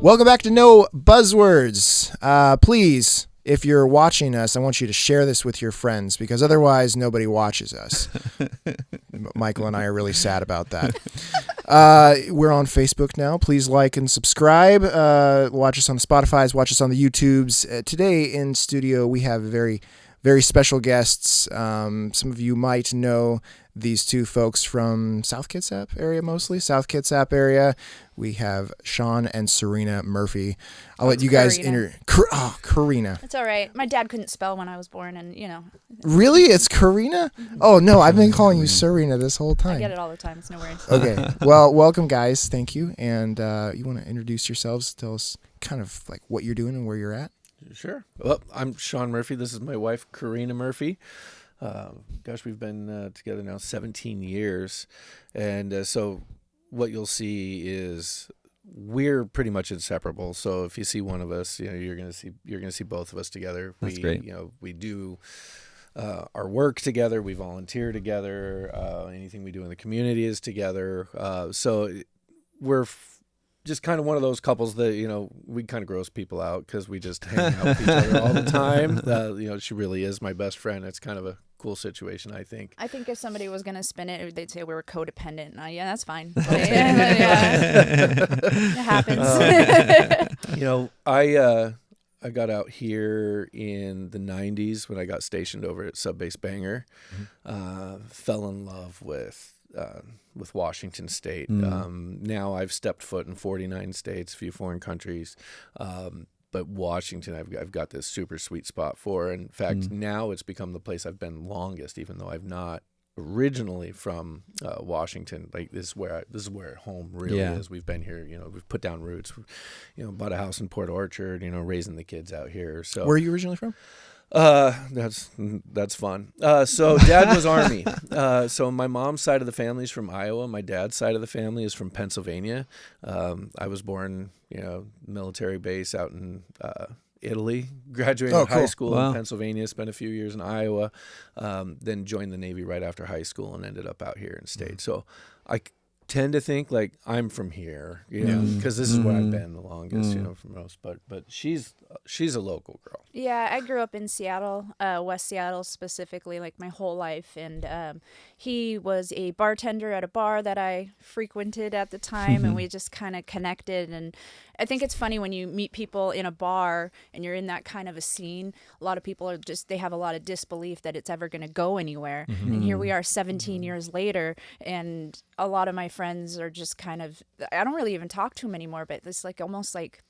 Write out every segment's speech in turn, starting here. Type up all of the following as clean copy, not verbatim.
Welcome back to No Buzzwords. Please, if you're watching us, I want you to share this with your friends because otherwise nobody watches us. Michael and I are really sad about that. We're on Facebook now. Please like and subscribe. Watch us on the Spotifys. Watch us on the YouTubes. Today in studio, we have very, very special guests. Some of you might know these two folks from South Kitsap area, mostly. South Kitsap area. We have Sean and Cerina Murphy. I'll let you guys Karina. It's all right. My dad couldn't spell when I was born, and, you know. Really? It's Karina? Mm-hmm. Oh, no, I've been calling you Cerina this whole time. I get it all the time. It's no worries. Okay. Well, welcome, guys. Thank you. And you want to introduce yourselves? Tell us kind of like what you're doing and where you're at? Sure. Well, I'm Sean Murphy. This is my wife, Karina Murphy. Gosh, we've been together now 17 years. And so what you'll see is we're pretty much inseparable. So if you see one of us, you know, you're going to see both of us together. That's great. You know, we do our work together. We volunteer together. Anything we do in the community is together. So we're just kind of one of those couples that, you know, we kind of gross people out because we just hang out with each other all the time. You know, she really is my best friend. It's kind of a cool situation, I think. I think if somebody was going to spin it, they'd say we were codependent. Yeah, that's fine. It happens. You know, I got out here in the 90s when I got stationed over at Sub Base Bangor. Fell in love with Washington State. Now I've stepped foot in 49 states, a few foreign countries. But Washington, I've got this super sweet spot for. In fact, now it's become the place I've been longest, even though I've not originally from Washington. Like this is where home really is. We've been here, you know, we've put down roots. You know, bought a house in Port Orchard. You know, raising the kids out here. So where are you originally from? That's fun. So dad was Army. So my mom's side of the family is from Iowa. My dad's side of the family is from Pennsylvania. I was born, you know, military base out in Italy. Graduated high school in Pennsylvania. Spent a few years in Iowa. Then joined the Navy right after high school and ended up out here and stayed. So I tend to think like I'm from here, you know, because this is where I've been the longest, you know, for most. But she's a local girl. Yeah, I grew up in Seattle, West Seattle specifically, like my whole life. And he was a bartender at a bar that I frequented at the time, and we just kind of connected. And I think it's funny when you meet people in a bar and you're in that kind of a scene. A lot of people are they have a lot of disbelief that it's ever going to go anywhere. And here we are 17 years later, and a lot of my friends are just kind of, I don't really even talk to them anymore, but it's like almost like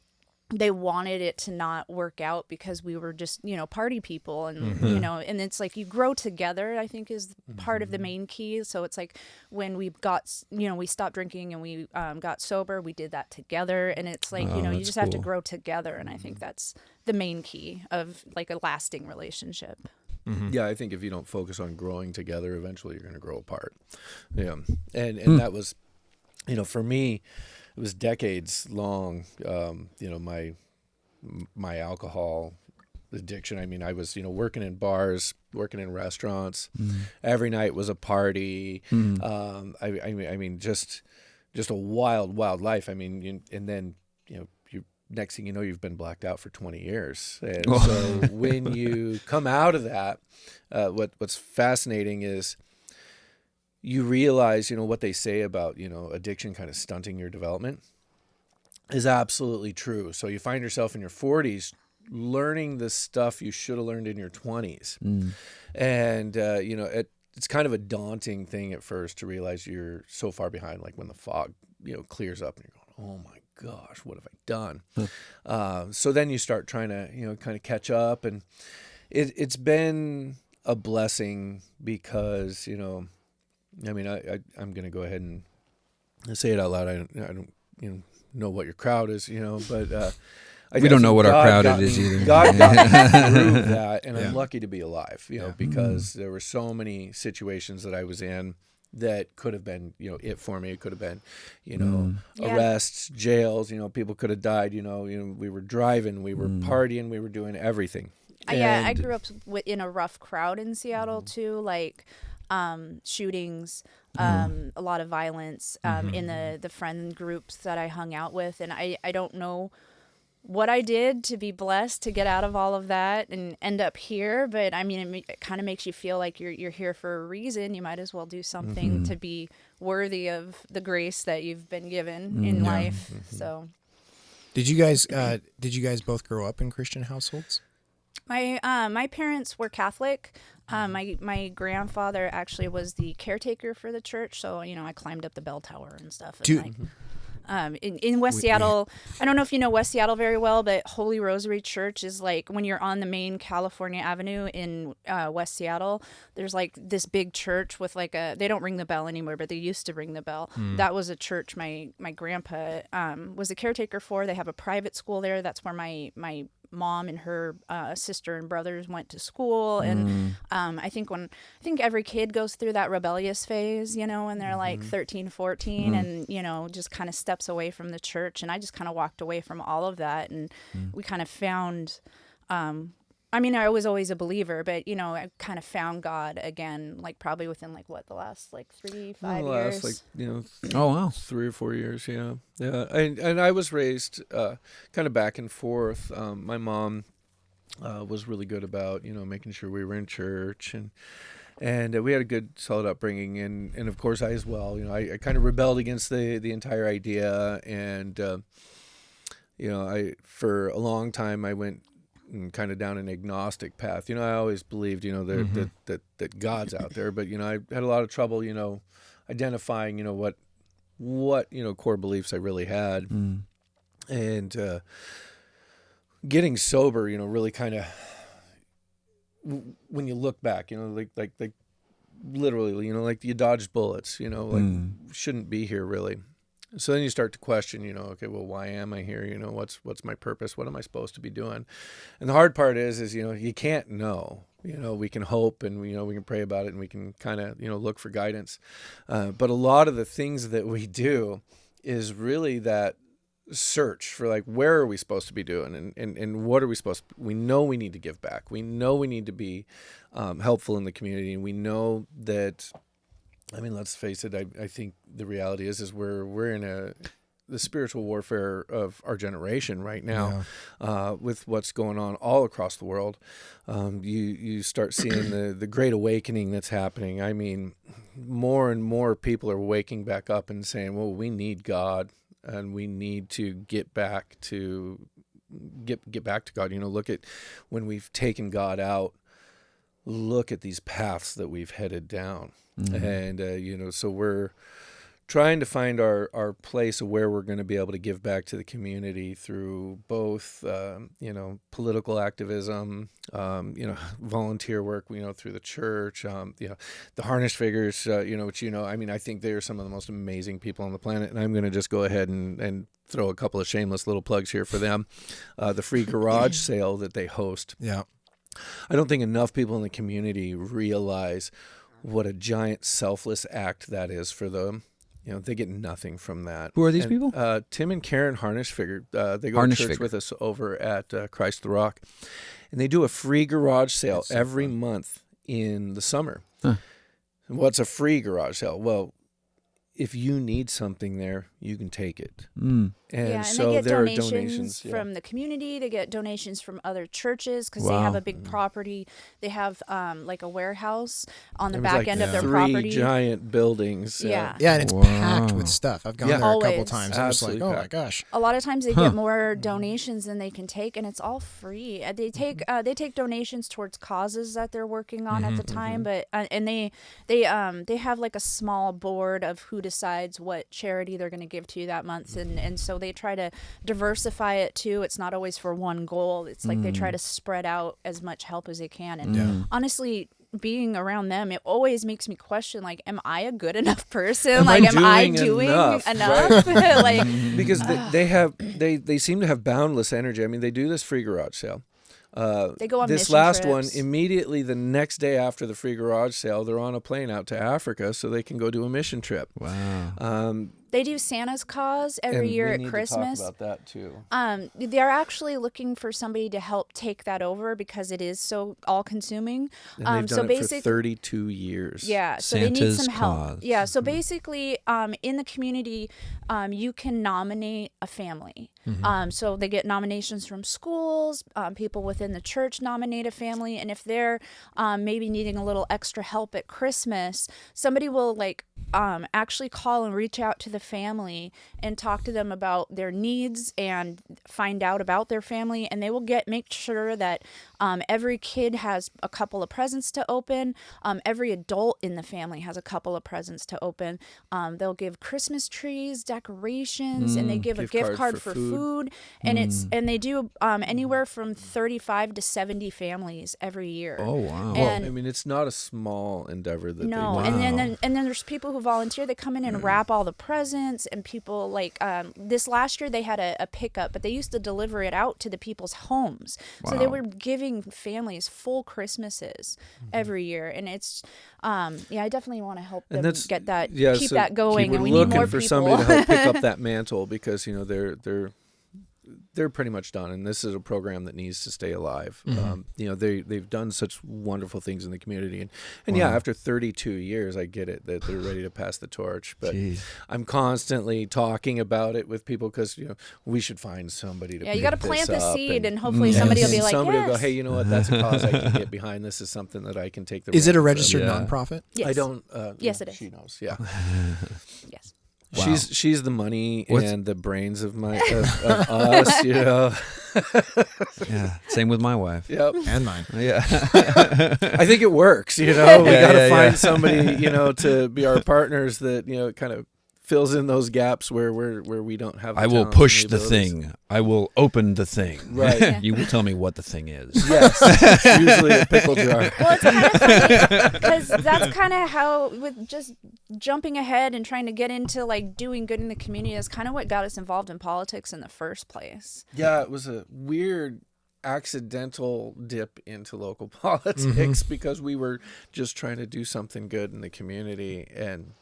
they wanted it to not work out because we were just, you know, party people and, you know, and it's like you grow together, I think is part of the main key. So it's like when we got, you know, we stopped drinking and we got sober, we did that together. And it's like, you know, you just have to grow together. And I think that's the main key of like a lasting relationship. Yeah, I think if you don't focus on growing together, eventually you're going to grow apart. Yeah, and that was, you know, for me, it was decades long. You know, my alcohol addiction. I mean, I was, you know, working in bars, working in restaurants. Every night was a party. I mean, just a wild life. I mean, and then, you know, next thing you know, you've been blacked out for 20 years. And so when you come out of that, what's fascinating is you realize, you know, what they say about, you know, addiction kind of stunting your development is absolutely true. So you find yourself in your 40s learning the stuff you should have learned in your 20s. And, you know, it's kind of a daunting thing at first to realize you're so far behind, like when the fog, you know, clears up and you're going, oh my gosh, what have I done? So then you start trying to, you know, kind of catch up. And it's been a blessing because, you know, I mean, I'm going to go ahead and say it out loud. I don't you know what your crowd is, you know, but we don't know what our crowd is either. God got me through that, and I'm lucky to be alive, you know, because there were so many situations that I was in that could have been, you know, it for me. It could have been, you know, arrests, jails, you know, people could have died, you know, we were driving, we were partying, we were doing everything. Yeah, I grew up in a rough crowd in Seattle too. Like shootings, a lot of violence in the friend groups that I hung out with. And I don't know what I did to be blessed to get out of all of that and end up here. But I mean, it kind of makes you feel like you're here for a reason. You might as well do something to be worthy of the grace that you've been given in life. So, did you guys both grow up in Christian households? My parents were Catholic. My grandfather actually was the caretaker for the church. So, I climbed up the bell tower and stuff. And in West Seattle, I don't know if you know West Seattle very well, but Holy Rosary Church is like when you're on the main California Avenue in West Seattle, there's like this big church with like they don't ring the bell anymore, but they used to ring the bell. That was a church my grandpa was a caretaker for. They have a private school there. That's where my mom and her sister and brothers went to school. And I think every kid goes through that rebellious phase, when they're like 13, 14 and, just kind of steps away from the church. And I just kind of walked away from all of that. And we kind of found, I was always a believer, but, I kind of found God again, like probably within like the last like 3-5 years. Oh, wow. 3 or 4 years. Yeah. Yeah. And I was raised kind of back and forth. My mom was really good about, making sure we were in church and we had a good solid upbringing. And of course I as well, I kind of rebelled against the entire idea. And, for a long time I went kind of down an agnostic path. I always believed, that God's out there, but, I had a lot of trouble, identifying, what core beliefs I really had. And getting sober, really kind of, when you look back, like literally, like you dodged bullets, shouldn't be here really. So then you start to question, okay, well, why am I here? What's my purpose? What am I supposed to be doing? And the hard part is you can't know. We can hope and we can pray about it and we can kind of, look for guidance. But a lot of the things that we do is really that search for like, where are we supposed to be doing and what are we supposed to, we know we need to give back. We know we need to be helpful in the community. And we know that, let's face it. I think the reality is we're in the spiritual warfare of our generation right now, with what's going on all across the world. You start seeing the great awakening that's happening. More and more people are waking back up and saying, well, we need God and we need to get back to God. Look at when we've taken God out, look at these paths that we've headed down. And, so we're trying to find our place of where we're going to be able to give back to the community through both, political activism, volunteer work, through the church, the Harness Figures, which, I think they're some of the most amazing people on the planet. And I'm going to just go ahead and throw a couple of shameless little plugs here for them. The free garage sale that they host. Yeah. I don't think enough people in the community realize what a giant selfless act that is for them. They get nothing from that. Who are these people? Tim and Karen Harness Figure. They go to church with us over at Christ the Rock. And they do a free garage sale every month in the summer. Huh. And what's a free garage sale? Well, if you need something there, you can take it. And so they get there donations are donations from the community. They get donations from other churches because they have a big property. They have like a warehouse on the back end of their property. 3 giant buildings. Yeah, and it's packed with stuff. I've gone there a couple times. I'm just like, oh my gosh. A lot of times they get more donations than they can take, and it's all free. They take donations towards causes that they're working on at the time, but and they have like a small board of who decides what charity they're going to give to that month, and so they try to diversify it too. It's not always for one goal. It's like they try to spread out as much help as they can. And honestly, being around them, it always makes me question, like, am I a good enough person? Am I doing enough? Right. Like, because they seem to have boundless energy. They do this free garage sale. They go on this mission last trips. one, immediately the next day after the free garage sale, they're on a plane out to Africa so they can go do a mission trip. Wow. They do Santa's Cause every year at Christmas. To talk about that too. They're actually looking for somebody to help take that over because it is so all-consuming. And they've done it for 32 years. Yeah, so Santa's they need some help. Cause. Yeah, so basically, in the community, you can nominate a family. So they get nominations from schools, people within the church nominate a family, and if they're maybe needing a little extra help at Christmas, somebody will actually call and reach out to the family and talk to them about their needs and find out about their family, and they will make sure that every kid has a couple of presents to open. Every adult in the family has a couple of presents to open. They'll give Christmas trees, decorations, and they give a gift card for food. And they do anywhere from 35 to 70 families every year. Oh wow! And I mean, it's not a small endeavor that they do. and then there's people who volunteer. They come in and wrap all the presents, and people this last year they had a pickup, but they used to deliver it out to the people's homes. So they were giving families full Christmases every year, and it's I definitely want to help them get that, keep that going, and we need more people. We're looking for somebody to help pick up that mantle because they're pretty much done, and this is a program that needs to stay alive. They've done such wonderful things in the community, and after 32 years, I get it that they're ready to pass the torch. But I'm constantly talking about it with people because we should find somebody to. Yeah, you got to plant the seed, and hopefully and somebody will be like, somebody will go, yes. hey, you know what? That's a cause I can get behind. This is something that I can take the. Is it a registered reins nonprofit? Yes. I don't. Yes, it is. She knows. Yeah. Yes. Wow. She's the money and the brains of of us, Yeah, same with my wife. Yep. And mine. Yeah. I think it works, we got to find somebody, to be our partners that, kind of fills in those gaps where we don't have. I will push the thing. I will open the thing. Right. Yeah. You will tell me what the thing is. Yes. Usually a pickle jar. Well, it's kind of funny because that's kind of how, with just jumping ahead and trying to get into doing good in the community, is kind of what got us involved in politics in the first place. Yeah, it was a weird accidental dip into local politics because we were just trying to do something good in the community, and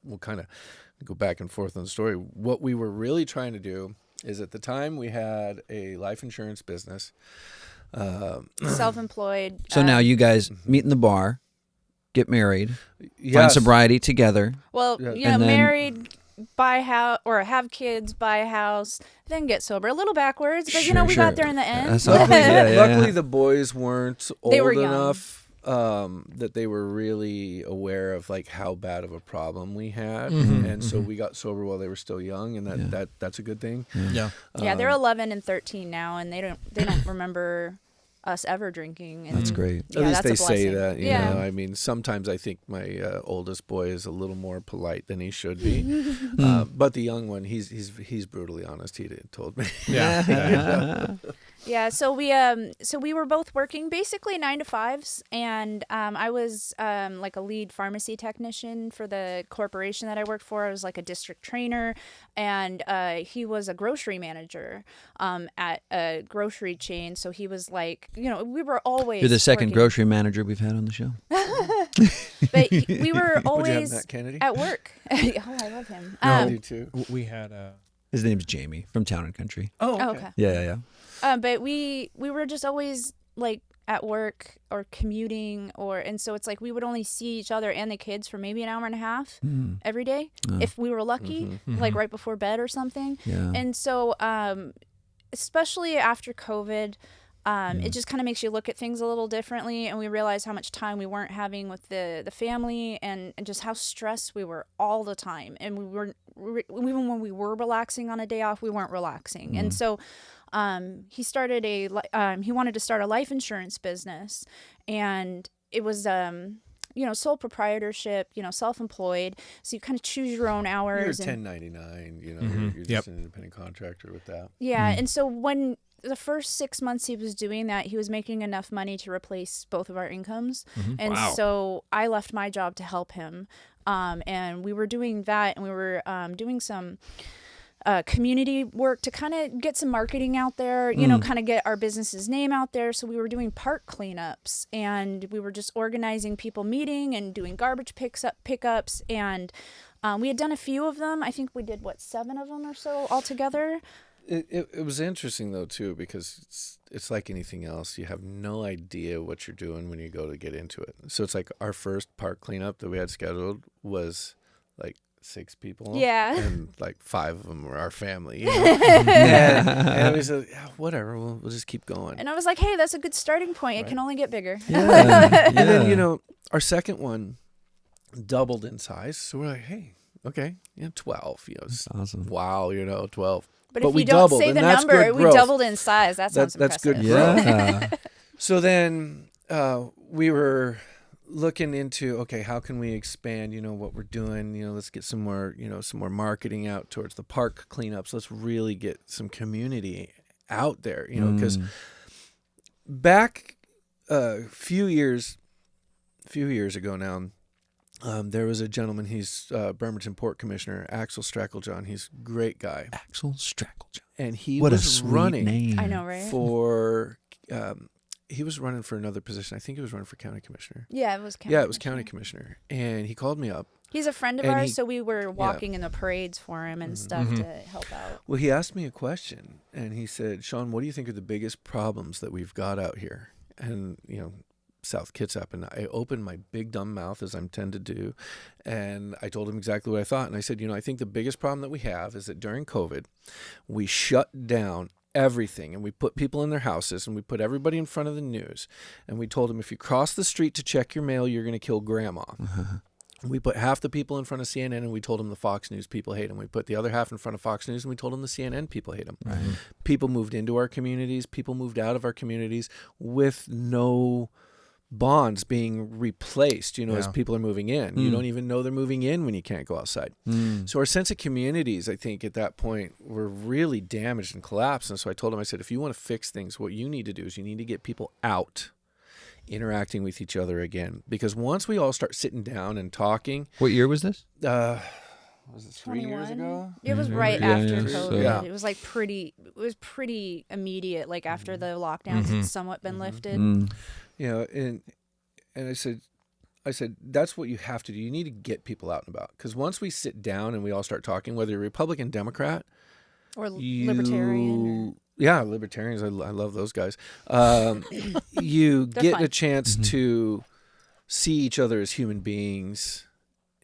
we'll kind of go back and forth on the story. What we were really trying to do is, at the time, we had a life insurance business. Self-employed. So now you guys meet in the bar, get married, find Yes. sobriety together. Well, Yeah. you know, And then- married, buy house, or have kids, buy a house, then get sober. A little backwards, but Sure, we sure. got there in the end. That's all right. Yeah. Luckily, the boys weren't They were old young. enough that they were really aware of how bad of a problem we had, and so we got sober while they were still young, and that's a good thing. Yeah. Yeah, they're 11 and 13 now, and they don't remember us ever drinking. And That's great. At least that's they a say blessing. that. You Yeah. know, I mean, sometimes I think my oldest boy is a little more polite than he should be, but the young one, he's brutally honest. He told me. Yeah. Yeah, so we were both working basically 9 to 5s, and I was like a lead pharmacy technician for the corporation that I worked for. I was like a district trainer, and he was a grocery manager at a grocery chain. So he was like, we were always. You're the second working. grocery manager we've had on the show. But we were Would you have always Matt Kennedy? at work. Oh, I love him. I do too. We had His name's Jamie from Town and Country. Oh, okay. Yeah. But we were just always like at work or commuting, and so it's like we would only see each other and the kids for maybe an hour and a half every day if we were lucky, like right before bed or something. Yeah. And so especially after COVID, it just kind of makes you look at things a little differently, and we realized how much time we weren't having with the family, and just how stressed we were all the time, and we weren't even when we were relaxing on a day off, we weren't relaxing. And so he started he wanted to start a life insurance business, and it was sole proprietorship, self-employed, so you kind of choose your own hours. You're 1099, you're just an independent contractor with that. Yeah, and so when the first 6 months he was doing that, he was making enough money to replace both of our incomes. And so I left my job to help him. And we were doing that, and we were doing some community work to kind of get some marketing out there, kind of get our business's name out there. So we were doing park cleanups, and we were just organizing people meeting and doing garbage pickups. And We had done a few of them. I think we did 7 of them or so altogether. It was interesting though too, because it's like anything else. You have no idea what you're doing when you go to get into it. So it's like our first park cleanup that we had scheduled was like 6 people. Yeah. And like 5 of them were our family. You know? and we said, yeah, whatever, we'll just keep going. And I was like, hey, that's a good starting point. It can only get bigger. Yeah. And then, you know, our second one doubled in size. So we're like, hey, okay, 12. You know, That's awesome. wow, 12. But But if we you don't doubled, say and the that's number, good we growth. doubled in size. That sounds That's good impressive. growth. Yeah. So then we were looking into, okay, how can we expand, what we're doing? Let's get some more marketing out towards the park cleanups. Let's really get some community out there, because back a few years ago now, there was a gentleman, he's Bremerton Port Commissioner, Axel Stracklejohn. He's a great guy. Axel Stracklejohn. And he What a was sweet running name. I know, right? for... he was running for another position. I think he was running for county commissioner. Yeah, it was county. Yeah, it was county commissioner. And he called me up. He's a friend of And ours, he- so we were walking in the parades for him and stuff to help out. Well, he asked me a question, and he said, Sean, what do you think are the biggest problems that we've got out here? And, South Kitsap. And I opened my big dumb mouth, as I'm tend to do, and I told him exactly what I thought. And I said, I think the biggest problem that we have is that during COVID, we shut down everything, and we put people in their houses, and we put everybody in front of the news, and we told them, if you cross the street to check your mail, you're going to kill grandma. We put half the people in front of CNN, and we told them the Fox News people hate them. We put the other half in front of Fox News, and we told them the CNN people hate them. Right. People moved into our communities. People moved out of our communities with no bonds being replaced, as people are moving in. You don't even know they're moving in when you can't go outside. So our sense of communities, I think, at that point were really damaged and collapsed. And so I told him, I said, if you want to fix things, what you need to do is you need to get people out, interacting with each other again. Because once we all start sitting down and talking. What year was this? Was it 3 years 21? ago? It was right Yeah, after yeah, COVID. so- Yeah. It was like pretty immediate. Like after the lockdowns had somewhat been lifted. And I said, that's what you have to do. You need to get people out and about. Because once we sit down and we all start talking, whether you're Republican, Democrat, Or libertarian. Yeah, libertarians. I love those guys. You They're get fun. a chance to see each other as human beings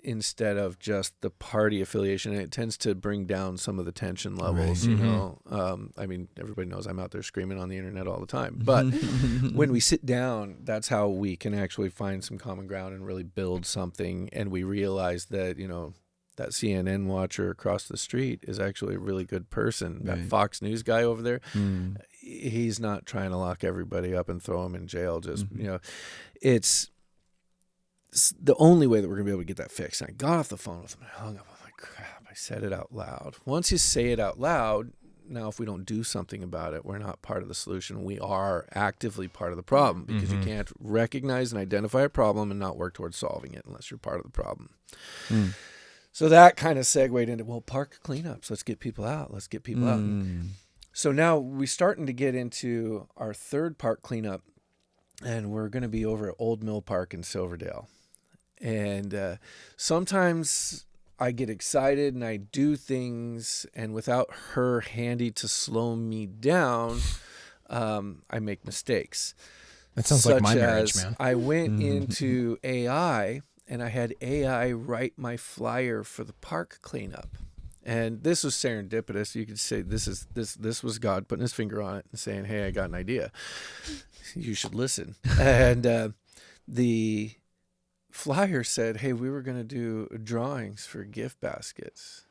instead of just the party affiliation. And it tends to bring down some of the tension levels, I mean, everybody knows I'm out there screaming on the internet all the time. But when we sit down, that's how we can actually find some common ground and really build something. And we realize that, that CNN watcher across the street is actually a really good person. That Right. Fox News guy over there, he's not trying to lock everybody up and throw them in jail. Just, it's the only way that we're going to be able to get that fixed. And I got off the phone with him and I hung up. I'm like, crap, I said it out loud. Once you say it out loud, now if we don't do something about it, we're not part of the solution. We are actively part of the problem, because you can't recognize and identify a problem and not work towards solving it unless you're part of the problem. So that kind of segued into, well, park cleanups. Let's get people out. Let's get people out. So now we're starting to get into our third park cleanup, and we're going to be over at Old Mill Park in Silverdale. And sometimes I get excited and I do things, and without her handy to slow me down, I make mistakes. That sounds like my Such marriage, as man. I went into AI, and I had AI write my flyer for the park cleanup. And this was serendipitous. You could say this was God putting his finger on it and saying, hey, I got an idea. You should listen. And the flyer said, hey, we were going to do drawings for gift baskets.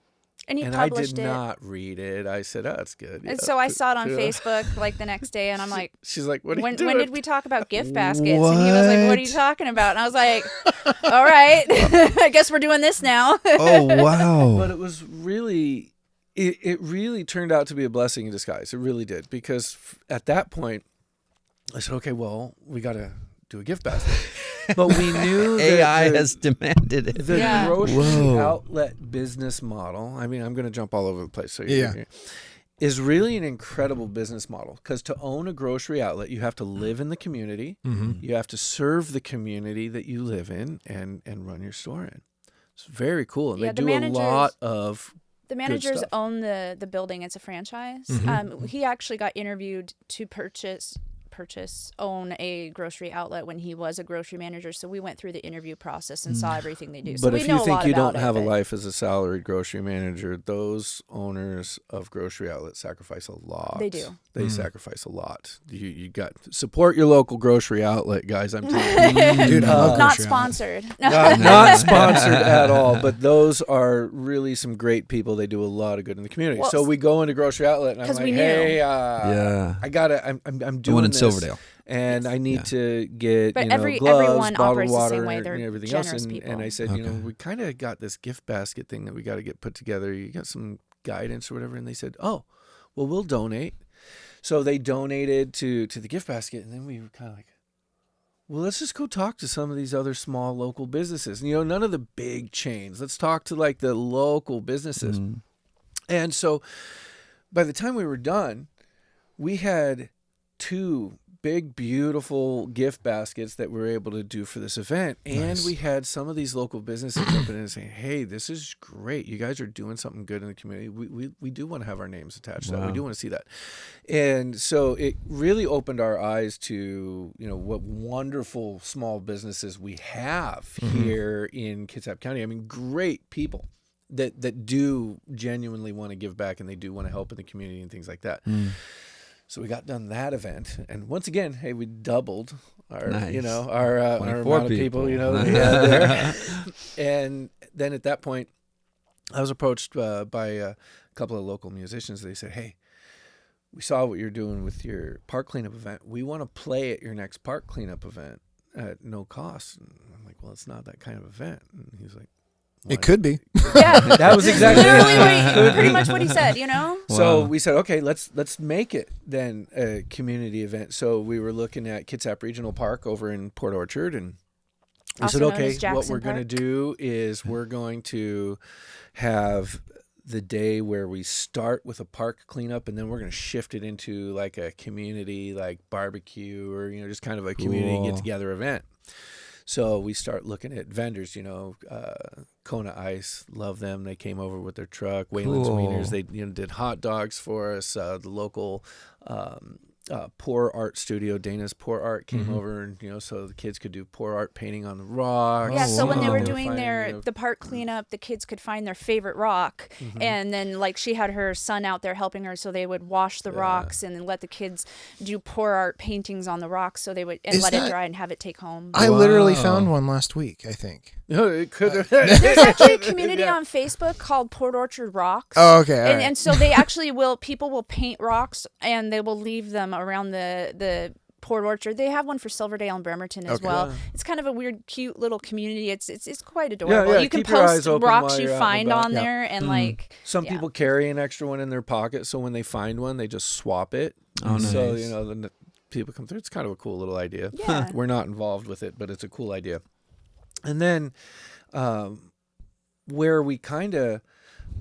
And you And I published did it. not read it. I said, oh, that's good. And Yeah, so I saw it on yeah. Facebook like the next day, and I'm like, She's like, what are you when doing? did we talk about gift baskets? And he was like, what are you talking about? And I was like, all right, I guess we're doing this now. Oh, wow. But it was really, it really turned out to be a blessing in disguise. It really did. Because at that point, I said, okay, well, we got to do a gift basket. But we knew that AI has demanded it. the Yeah. grocery Whoa. outlet business model, I mean, I'm going to jump all over the place. So Yeah. is really an incredible business model, because to own a grocery outlet, you have to live in the community. You have to serve the community that you live in and run your store in. It's very cool. And Yeah, they the do a managers- lot of The managers stuff. own the building. It's a franchise. He actually got interviewed to own a grocery outlet when he was a grocery manager. So we went through the interview process and saw everything they do. So But we if know you a think lot you about don't have it, a but- life as a salaried grocery manager, those owners of grocery outlets sacrifice a lot. They do. They sacrifice a lot. You got support your local grocery outlet, guys. I'm telling you. Dude, I love Not grocery sponsored. Not sponsored at all, but those are really some great people. They do a lot of good in the community. Well, so we go into grocery outlet, and I'm 'cause like, we knew. hey, Yeah. I gotta, I'm doing The one in this, Silverdale. and I need to get But gloves, everyone bottled operates the water, same way. They're and everything generous else. people. And I said, we kind of got this gift basket thing that we got to get put together. You got some guidance or whatever? And they said, oh, well, we'll donate. So they donated to the gift basket, and then we were kind of like, well, let's just go talk to some of these other small local businesses. And, none of the big chains. Let's talk to like the local businesses. And so by the time we were done, we had 2 big, beautiful gift baskets that we were able to do for this event. And we had some of these local businesses jumping in and saying, hey, this is great. You guys are doing something good in the community. We do want to have our names attached to that. We do want to see that. And so it really opened our eyes to, what wonderful small businesses we have here in Kitsap County. I mean, great people that do genuinely want to give back, and they do want to help in the community and things like that. So we got done that event, and once again, hey, we doubled our, Nice. our amount of people, Yeah. And then at that point, I was approached by a couple of local musicians. They said, hey, we saw what you're doing with your park cleanup event. We want to play at your next park cleanup event at no cost. And I'm like, well, it's not that kind of event. And he's like, It could be. Yeah, that was exactly literally pretty much what he said. So we said, okay, let's make it then a community event. So we were looking at Kitsap Regional Park over in Port Orchard, and we Also said, known okay, as Jackson what we're going to Park. do is we're going to have the day where we start with a park cleanup, and then we're going to shift it into like a community, like barbecue, or just kind of a community Cool. get together event. So we start looking at vendors, Kona Ice, love them. They came over with their truck. Wayland's Cool. Wieners, they did hot dogs for us. The local pour art studio, Dana's Pour Art, came over, and so the kids could do pour art painting on the rocks. Yeah, so when they wow. were They doing finding, the park cleanup, the kids could find their favorite rock, and then like she had her son out there helping her, so they would wash the rocks and then let the kids do pour art paintings on the rocks, so they would Is let that- it dry and have it take home. I literally Wow. found one last week, I think. No, it could have. There's actually a community on Facebook called Port Orchard Rocks. Oh, okay. All right. And so they actually people will paint rocks and they will leave them around the Port Orchard. They have one for Silverdale and Bremerton as Okay. well. It's kind of a weird, cute little community. It's quite adorable. yeah, You can keep your eyes post open rocks while you you're out and find about. on Yeah. there and like Some yeah. people carry an extra one in their pocket, so when they find one, they just swap it. Oh, So nice. then the people come through. It's kind of a cool little idea. Yeah. We're not involved with it, but it's a cool idea. And then where we kind of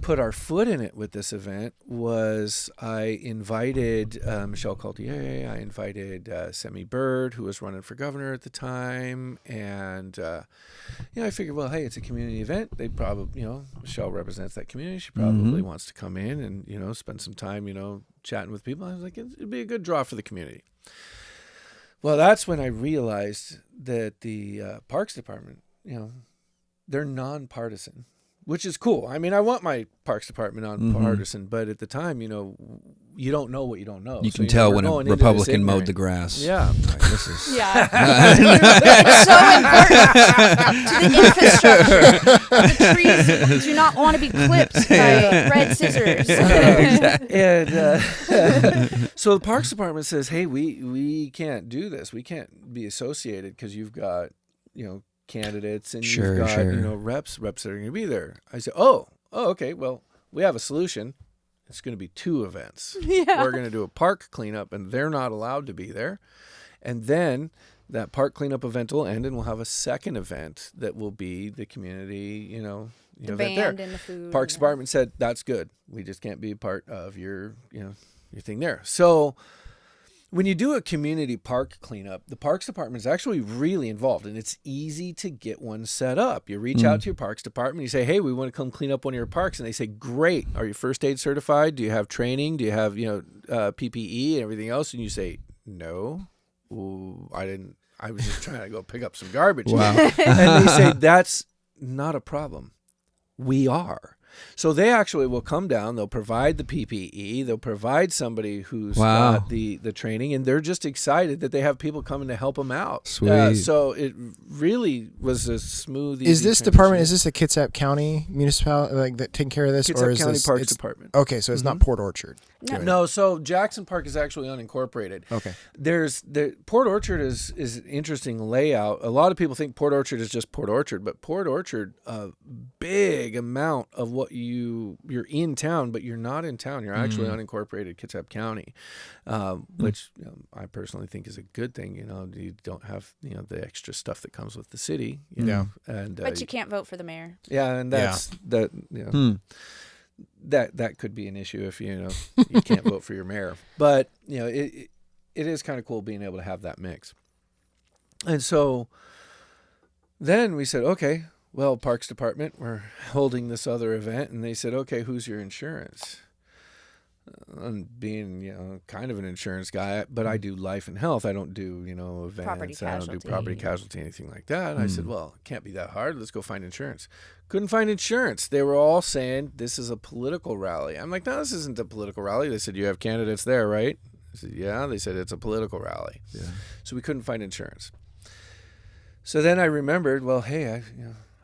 put our foot in it with this event was I invited Michelle Caltier, I invited Semi Bird, who was running for governor at the time, and I figured, well, hey, it's a community event. They probably, Michelle represents that community. She probably wants to come in and spend some time, chatting with people. I was like, it'd be a good draw for the community. Well, that's when I realized that the Parks Department, they're nonpartisan, which is cool. I mean, I want my Parks Department nonpartisan, but at the time, you don't know what you don't know. You So, can tell we're when a going into this Republican mowed ignorant. the grass. Yeah. Like, this is Yeah. It's so important to the infrastructure. The trees do not want to be clipped by red scissors. And so the Parks Department says, hey, we can't do this. We can't be associated because you've got, candidates and Sure, you've got, sure. reps that are going to be there. I said, oh, okay. Well, we have a solution. It's going to be 2 events. Yeah. We're going to do a park cleanup, and they're not allowed to be there. And then that park cleanup event will end, and we'll have a second event that will be the community, The event band there. and the food. Parks Department said, that's good. We just can't be part of your, your thing there. So when you do a community park cleanup, the Parks Department is actually really involved, and it's easy to get one set up. You reach out to your Parks Department, you say, hey, we want to come clean up one of your parks, and they say, great. Are you first aid certified? Do you have training? Do you have PPE and everything else? And you say, no, I didn't. I was just trying to go pick up some garbage. Wow. And they say, that's not a problem. We are. So they actually will come down, they'll provide the PPE, they'll provide somebody who's got the training, and they're just excited that they have people coming to help them out. Sweet. So it really was a smooth, Is this department, is this a Kitsap County municipality like that taking care of this? Kitsap or is County this, Parks Department. Okay, so it's not Port Orchard. No, so Jackson Park is actually unincorporated. Okay. Port Orchard is an interesting layout. A lot of people think Port Orchard is just Port Orchard, but Port Orchard, a big amount of what you're in town, but you're not in town. You're actually unincorporated Kitsap County, which I personally think is a good thing. You don't have the extra stuff that comes with the city. And But you can't vote for the mayor. Yeah, and that's that. That could be an issue if you can't vote for your mayor. But it is kind of cool being able to have that mix. And so then we said, okay, well, Parks Department, we're holding this other event, and they said, okay, who's your insurance? And being kind of an insurance guy, but I do life and health. I don't do events. Property I don't do casualty. property casualty, anything like that. And I said, well, it can't be that hard. Let's go find insurance. Couldn't find insurance. They were all saying this is a political rally. I'm like, no, this isn't a political rally. They said, you have candidates there, right? I said, yeah. They said it's a political rally. Yeah. So we couldn't find insurance. So then I remembered, well, hey,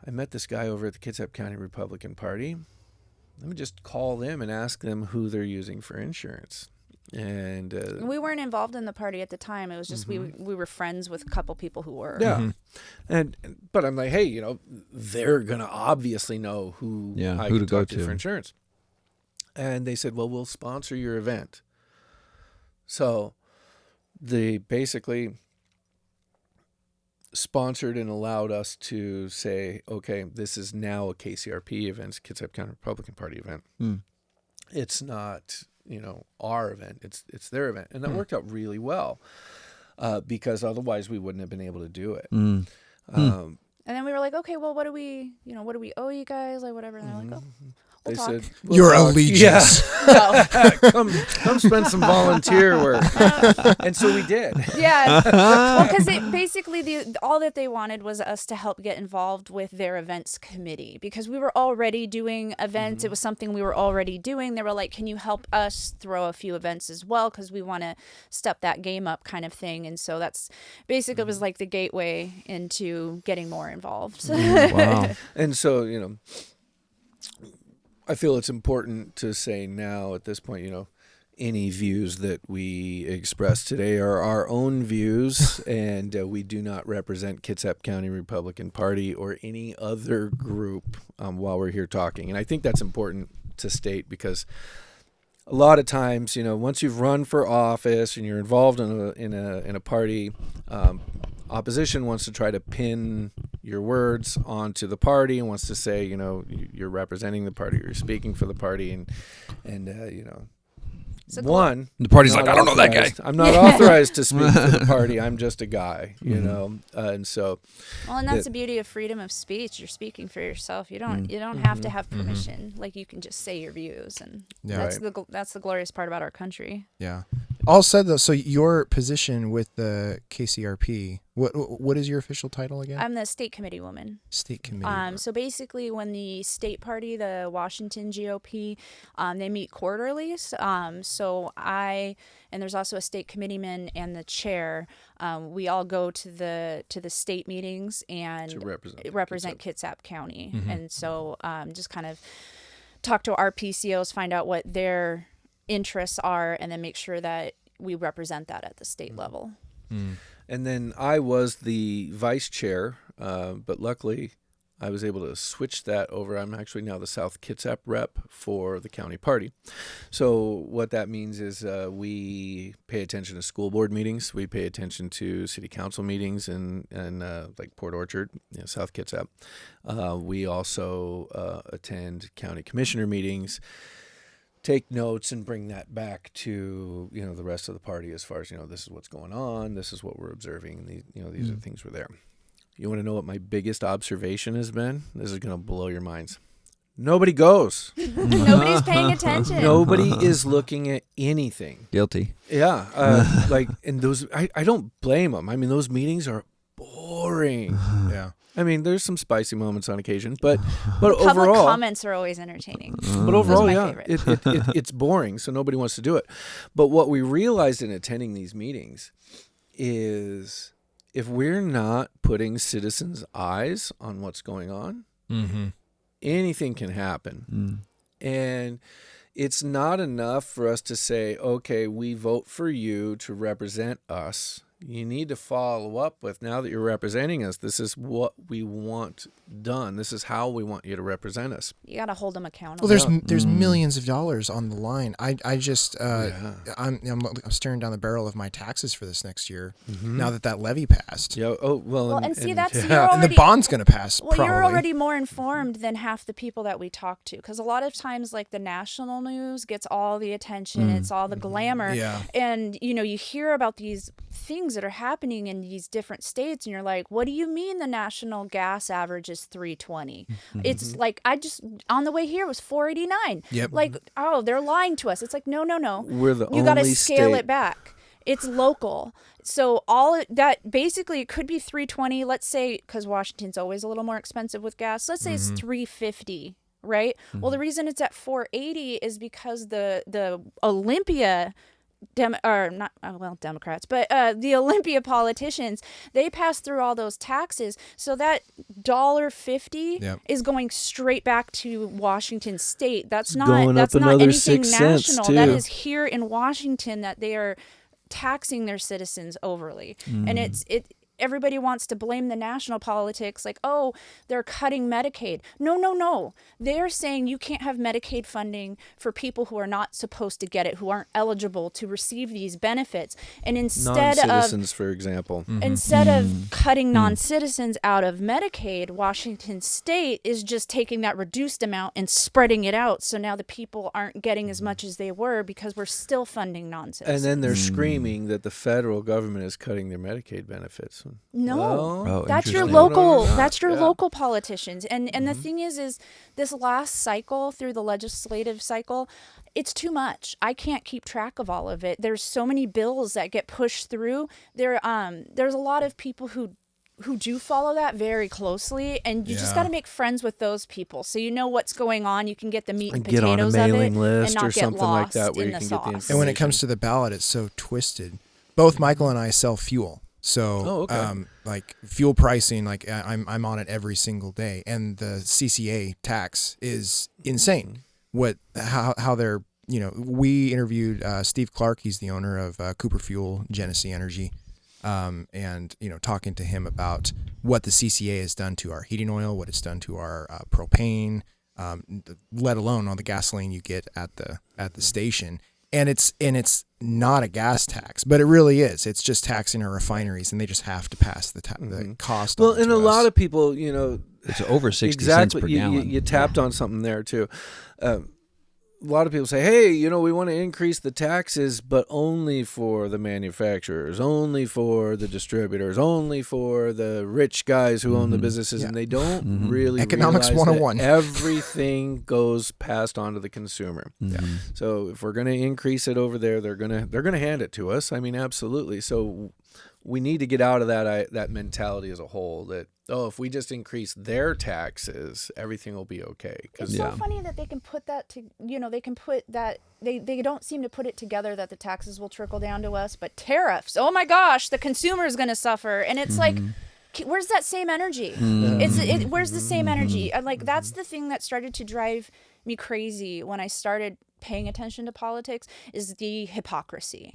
I met this guy over at the Kitsap County Republican Party. Let me just call them and ask them who they're using for insurance. And we weren't involved in the party at the time. It was just we were friends with a couple people who were. Yeah. But I'm like, hey, they're going to obviously know who I who can to go talk to to for insurance. And they said, well, we'll sponsor your event. So they basically sponsored and allowed us to say, okay, this is now a KCRP event, Kitsap County Republican Party event. It's not, our event. It's their event. And that worked out really well because otherwise we wouldn't have been able to do it. And then we were like, okay, well, what do we owe you guys? Like, whatever. And they're like, oh, They we'll talk. said, Your allegiance. come spend some volunteer work. And so we did. Yeah. Well, because basically all that they wanted was us to help get involved with their events committee because we were already doing events. It was something we were already doing. They were like, can you help us throw a few events as well? Because we want to step that game up kind of thing. And so that's basically was like the gateway into getting more involved. Wow. And so, I feel it's important to say now at this point, any views that we express today are our own views, and we do not represent Kitsap County Republican Party or any other group while we're here talking. And I think that's important to state because a lot of times, once you've run for office and you're involved in a party, opposition wants to try to pin your words onto the party and wants to say, you're representing the party, you're speaking for the party, and So the party's like, I don't know that guy. I'm not authorized to speak for the party. I'm just a guy, and so. Well, and that's the beauty of freedom of speech. You're speaking for yourself. You don't have to have permission. Like you can just say your views, and that's the glorious part about our country. Yeah. All said though, so your position with the KCRP, what is your official title again? I'm the state committee woman. State committee. So basically, when the state party, the Washington GOP, they meet quarterly. So and there's also a state committeeman and the chair. We all go to the state meetings and to represent Kitsap County, and so just kind of talk to our PCOs, find out what their interests are, and then make sure that we represent that at the state level. And then I was the vice chair, but luckily I was able to switch that over. I'm actually now the South Kitsap rep for the county party. So what that means is we pay attention to school board meetings. We pay attention to city council meetings and like Port Orchard, South Kitsap. We also attend county commissioner meetings take notes and bring that back to, the rest of the party as far as, this is what's going on. This is what we're observing. These are the things we're there. You want to know what my biggest observation has been? This is going to blow your minds. Nobody goes. Nobody's paying attention. Nobody is looking at anything. Guilty. Yeah. And those, I don't blame them. I mean, those meetings are boring. Yeah. I mean, there's some spicy moments on occasion, but Public overall, comments are always entertaining. But overall, Those are my favorite. it's boring, so nobody wants to do it. But what we realized in attending these meetings is if we're not putting citizens' eyes on what's going on, anything can happen. And it's not enough for us to say, okay, we vote for you to represent us. You need to follow up with, now that you're representing us, this is what we want done. This is how we want you to represent us. You got to hold them accountable. Well, there's millions of dollars on the line. I'm staring down the barrel of my taxes for this next year. Now that levy passed. Yeah. Oh well. And you're and already, the bond's going to pass. Well, probably. you're already more informed than half the people that we talk to, because a lot of times, like, the national news gets all the attention. It's all the glamour. Yeah. And you hear about these things that are happening in these different states, and you're like, what do you mean the national gas average is 320? It's like, on the way here was 489. Yep. Like, oh, they're lying to us. It's like, no. We're the You got to only scale state- it back. It's local. So all that, basically, it could be 320. Let's say, because Washington's always a little more expensive with gas. Let's say it's 350, right? Well, the reason it's at 480 is because the Olympia Democrats, but the Olympia politicians, they pass through all those taxes. So that $1.50 is going straight back to Washington State. That's not anything 6 cents, national. too. That is here in Washington that they are taxing their citizens overly. And everybody wants to blame the national politics, like, oh, they're cutting Medicaid. No. They're saying you can't have Medicaid funding for people who are not supposed to get it, who aren't eligible to receive these benefits. And instead non-citizens, for example. Instead of cutting non-citizens out of Medicaid, Washington State is just taking that reduced amount and spreading it out. So now the people aren't getting as much as they were because we're still funding non-citizens. And then they're screaming that the federal government is cutting their Medicaid benefits. No, that's your interesting. local. No, that's your local politicians. And the thing is this last cycle, through the legislative cycle, it's too much. I can't keep track of all of it. There's so many bills that get pushed through. There's a lot of people who do follow that very closely, and you just got to make friends with those people so you know what's going on. You can get the meat and get potatoes on a of mailing it list and not or get something like lost that where in you the can get the sauce. And when it comes to the ballot, it's so twisted. Both Michael and I sell fuel. So, like fuel pricing, like I'm on it every single day, and the CCA tax is insane. How they're, we interviewed Steve Clark. He's the owner of Cooper Fuel, Genesee Energy, and talking to him about what the CCA has done to our heating oil, what it's done to our propane, let alone all the gasoline you get at the station. And it's not a gas tax, but it really is. It's just taxing our refineries, and they just have to pass the cost. Well, on and to a lot us. of people, It's over 60 cents exactly. per gallon. You tapped on something there too. A lot of people say, hey, we want to increase the taxes, but only for the manufacturers, only for the distributors, only for the rich guys who own the businesses, and they don't really Economics realize 101. that everything goes passed on to the consumer. So if we're going to increase it over there, they're going to hand it to us. I mean, absolutely. So we need to get out of that mentality as a whole, that, if we just increase their taxes, everything will be okay. It's so funny that they can put that to, they can put that, they don't seem to put it together that the taxes will trickle down to us, but tariffs, oh my gosh, the consumer is going to suffer. And it's like, where's that same energy? Where's the same energy? And like, that's the thing that started to drive me crazy when I started paying attention to politics, is the hypocrisy.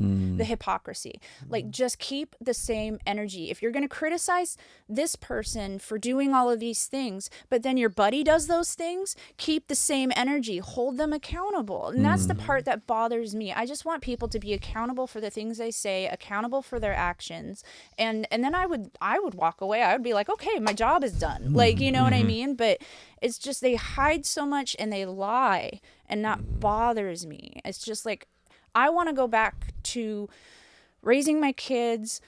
Like, just keep the same energy. If you're going to criticize this person for doing all of these things, but then your buddy does those things, keep the same energy, hold them accountable. And that's the part that bothers me. I just want people to be accountable for the things they say, accountable for their actions. And then I would walk away. I would be like, okay, my job is done. Like, you know what I mean? But It's just they hide so much and they lie, and that bothers me. It's just like I want to go back to raising my kids,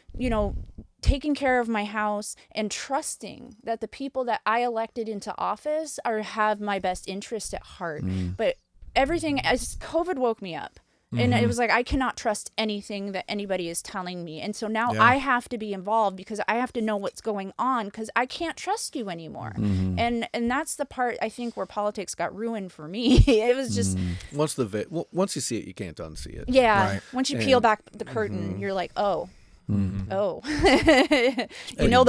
taking care of my house, and trusting that the people that I elected into office have my best interest at heart. But everything, as COVID woke me up. And it was like, I cannot trust anything that anybody is telling me. And so now I have to be involved because I have to know what's going on because I can't trust you anymore. And that's the part, I think, where politics got ruined for me. It was just... Once you see it, you can't unsee it. Yeah. Right. Once you peel back the curtain, you're like, oh. The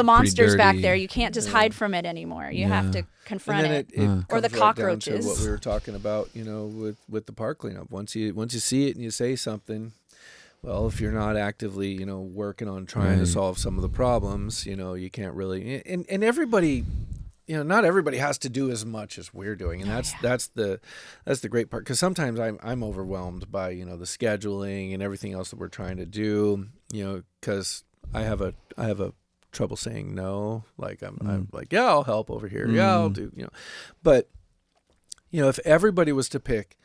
monster's back there. You can't just hide from it anymore. You have to confront it. Or the cockroaches. Right down to what we were talking about, with the park cleanup. Once you see it and you say something, well, if you're not actively, working on trying to solve some of the problems, you can't really. And everybody, not everybody has to do as much as we're doing, and that's the great part. Because sometimes I'm overwhelmed by the scheduling and everything else that we're trying to do. Because I have a trouble saying no. Like I'm like, yeah, I'll help over here. Yeah, I'll do. But if everybody was to pick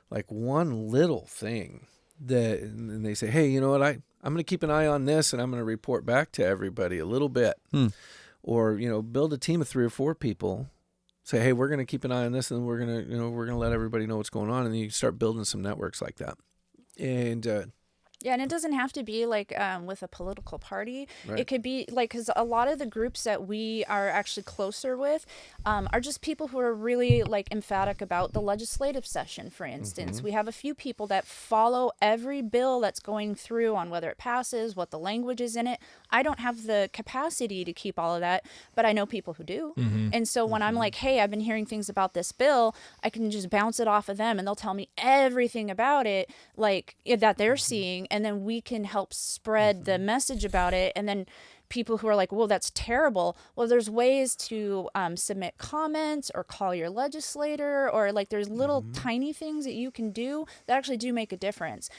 like one little thing and they say, hey, you know what, I'm going to keep an eye on this and I'm going to report back to everybody a little bit. Or build a team of 3 or 4 people. Say, hey, we're going to keep an eye on this, and we're going to let everybody know what's going on, and then you start building some networks like that. And and it doesn't have to be like with a political party. Right. It could be like, because a lot of the groups that we are actually closer with are just people who are really like emphatic about the legislative session, for instance. We have a few people that follow every bill that's going through on whether it passes, what the language is in it. I don't have the capacity to keep all of that, but I know people who do. And so when I'm like, hey, I've been hearing things about this bill, I can just bounce it off of them and they'll tell me everything about it, like that they're seeing. And then we can help spread the message about it. And then people who are like, well, that's terrible. Well, there's ways to submit comments or call your legislator, or like there's little tiny things that you can do that actually do make a difference.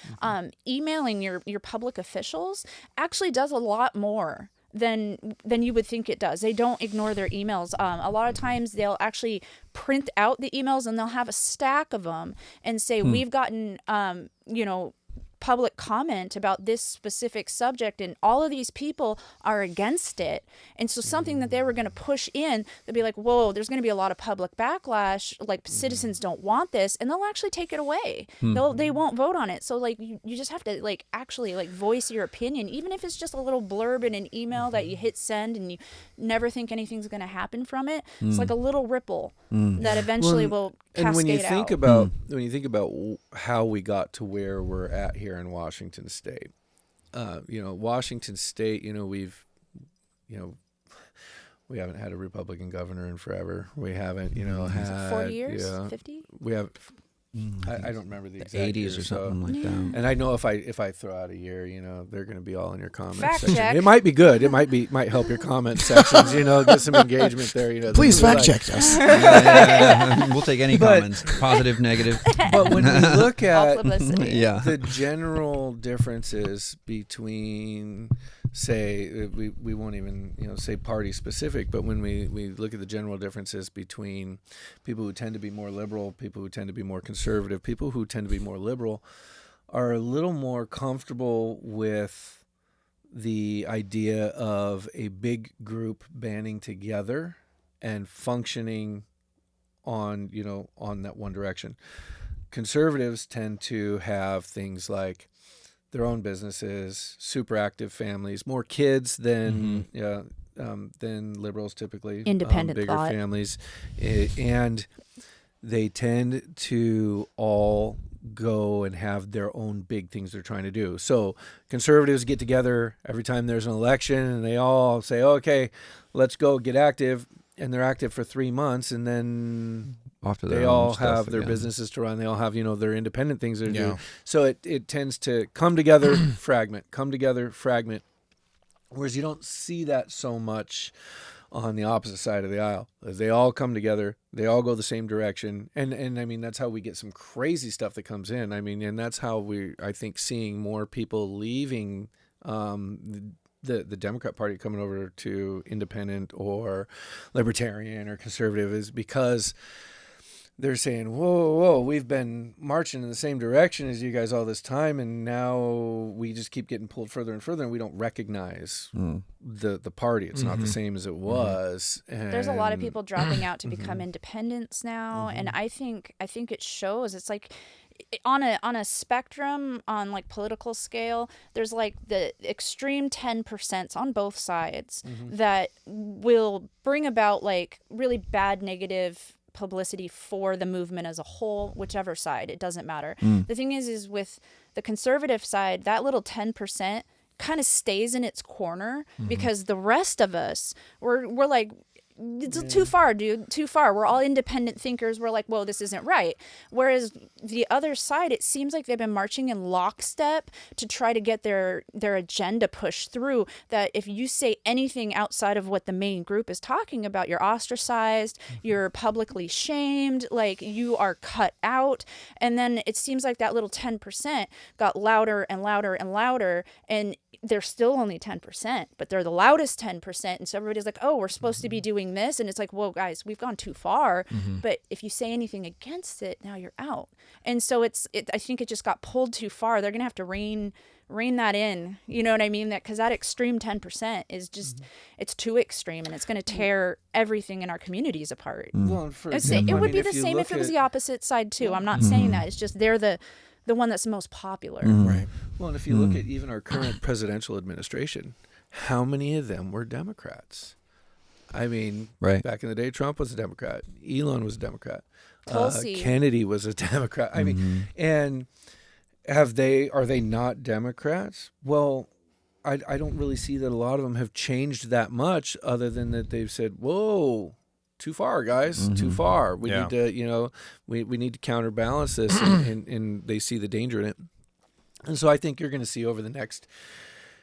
Emailing your public officials actually does a lot more than you would think it does. They don't ignore their emails. A lot of times they'll actually print out the emails and they'll have a stack of them and say, we've gotten, public comment about this specific subject and all of these people are against it. And so something that they were going to push in, they'd be like, whoa, there's going to be a lot of public backlash, like citizens don't want this, and they'll actually take it away. They won't vote on it. So like you just have to like actually like voice your opinion, even if it's just a little blurb in an email that you hit send and you never think anything's going to happen from it. It's like a little ripple that eventually will cascade out. And when you think about how we got to where we're at here in Washington State, Washington State, we haven't had a Republican governor in forever. We haven't, had 40 years, 50. We have. I don't remember the exact 80s year, or something like that. And I know if I throw out a year, they're going to be all in your comment fact section. check. It might be good. It might help your comment sections. Get some engagement there. Please fact check us. We'll take any comments, positive, negative. But when we look at the general differences between, say, we won't even say party specific, but when we look at the general differences between people who tend to be more liberal, people who tend to be more conservative, people who tend to be more liberal are a little more comfortable with the idea of a big group banding together and functioning on that one direction. Conservatives tend to have things like their own businesses, super active families, more kids than liberals typically. Independent bigger thought. families, and they tend to all go and have their own big things they're trying to do. So conservatives get together every time there's an election and they all say, okay, let's go get active. And they're active for 3 months, and then after they all have their businesses to run. They all have, their independent things to do. So it tends to come together, fragment, whereas you don't see that so much on the opposite side of the aisle. As they all come together, they all go the same direction. And I mean, that's how we get some crazy stuff that comes in. I mean, and that's how I think seeing more people leaving the the Democrat Party coming over to independent or libertarian or conservative is because they're saying, whoa, we've been marching in the same direction as you guys all this time, and now we just keep getting pulled further and further, and we don't recognize the party. It's not the same as it was. And there's a lot of people dropping out to become independents now, and I think it shows. It's like on a spectrum, on like political scale, there's like the extreme 10% on both sides that will bring about like really bad negative publicity for the movement as a whole, whichever side, it doesn't matter. The thing is with the conservative side, that little 10% kind of stays in its corner because the rest of us, we're like, it's too far, dude, too far. We're all independent thinkers. We're like, whoa, this isn't right. Whereas the other side, it seems like they've been marching in lockstep to try to get their agenda pushed through, that if you say anything outside of what the main group is talking about, you're ostracized, you're publicly shamed, like you are cut out. And then it seems like that little 10% got louder and louder and louder, and they're still only 10%, but they're the loudest 10%. And so everybody's like, oh, we're supposed to be doing this. And it's like, whoa, guys, we've gone too far. But if you say anything against it, now you're out. And so I think it just got pulled too far. They're going to have to rein that in. You know what I mean? Because that extreme 10% is just, it's too extreme, and it's going to tear everything in our communities apart. Well, for It example, would be the same if it was the opposite side too. I'm not saying that. It's just they're the one that's most popular. Right. Well, and if you look at even our current presidential administration, how many of them were Democrats? I mean, back in the day, Trump was a Democrat. Elon was a Democrat. Kennedy was a Democrat. I mean, and are they not Democrats? Well, I don't really see that a lot of them have changed that much, other than that they've said, whoa, too far, guys, too far. We need to, we need to counterbalance this, and they see the danger in it. And so I think you're going to see over the next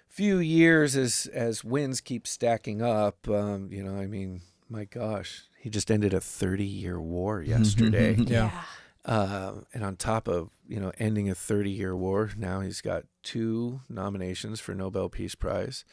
few years, as wins keep stacking up, I mean, my gosh, he just ended a 30-year war yesterday. And on top of, ending a 30-year war, now he's got 2 nominations for Nobel Peace Prize.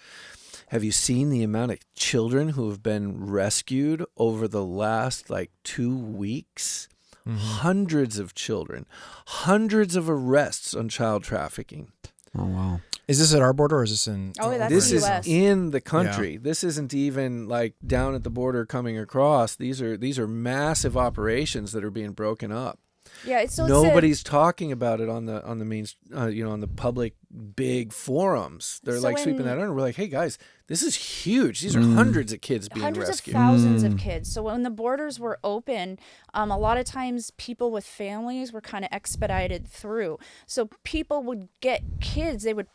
Have you seen the amount of children who have been rescued over the last 2 weeks? Hundreds of children, hundreds of arrests on child trafficking. Oh, wow. Is this at our border, or is this in? Oh, that's this the is US. in the country. This isn't even down at the border coming across. These are massive operations that are being broken up. Yeah, so nobody's talking about it on the main, on the public big forums. They're sweeping that under. We're like, hey guys, this is huge. These are hundreds of kids being rescued. Thousands of kids. So when the borders were open, a lot of times people with families were kind of expedited through. So people would get kids. They would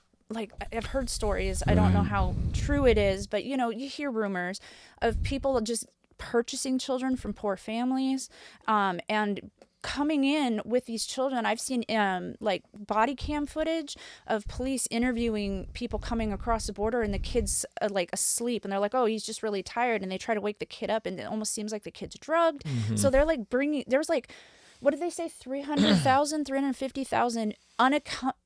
I've heard stories. I don't know how true it is, but you hear rumors of people just purchasing children from poor families, and coming in with these children. I've seen body cam footage of police interviewing people coming across the border, and the kid's asleep, and they're like, oh, he's just really tired, and they try to wake the kid up, and it almost seems like the kid's drugged. So they're there's what did they say, 350,000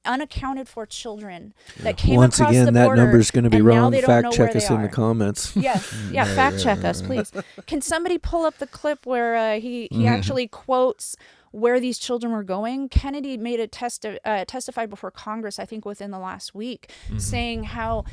unaccounted for children that came Once across again, the that border, number's going to be and now wrong. they don't Fact know check where us they in the are. comments. Fact check us, please. Can somebody pull up the clip where he actually quotes where these children were going? Kennedy made testified before Congress, I think within the last week, saying how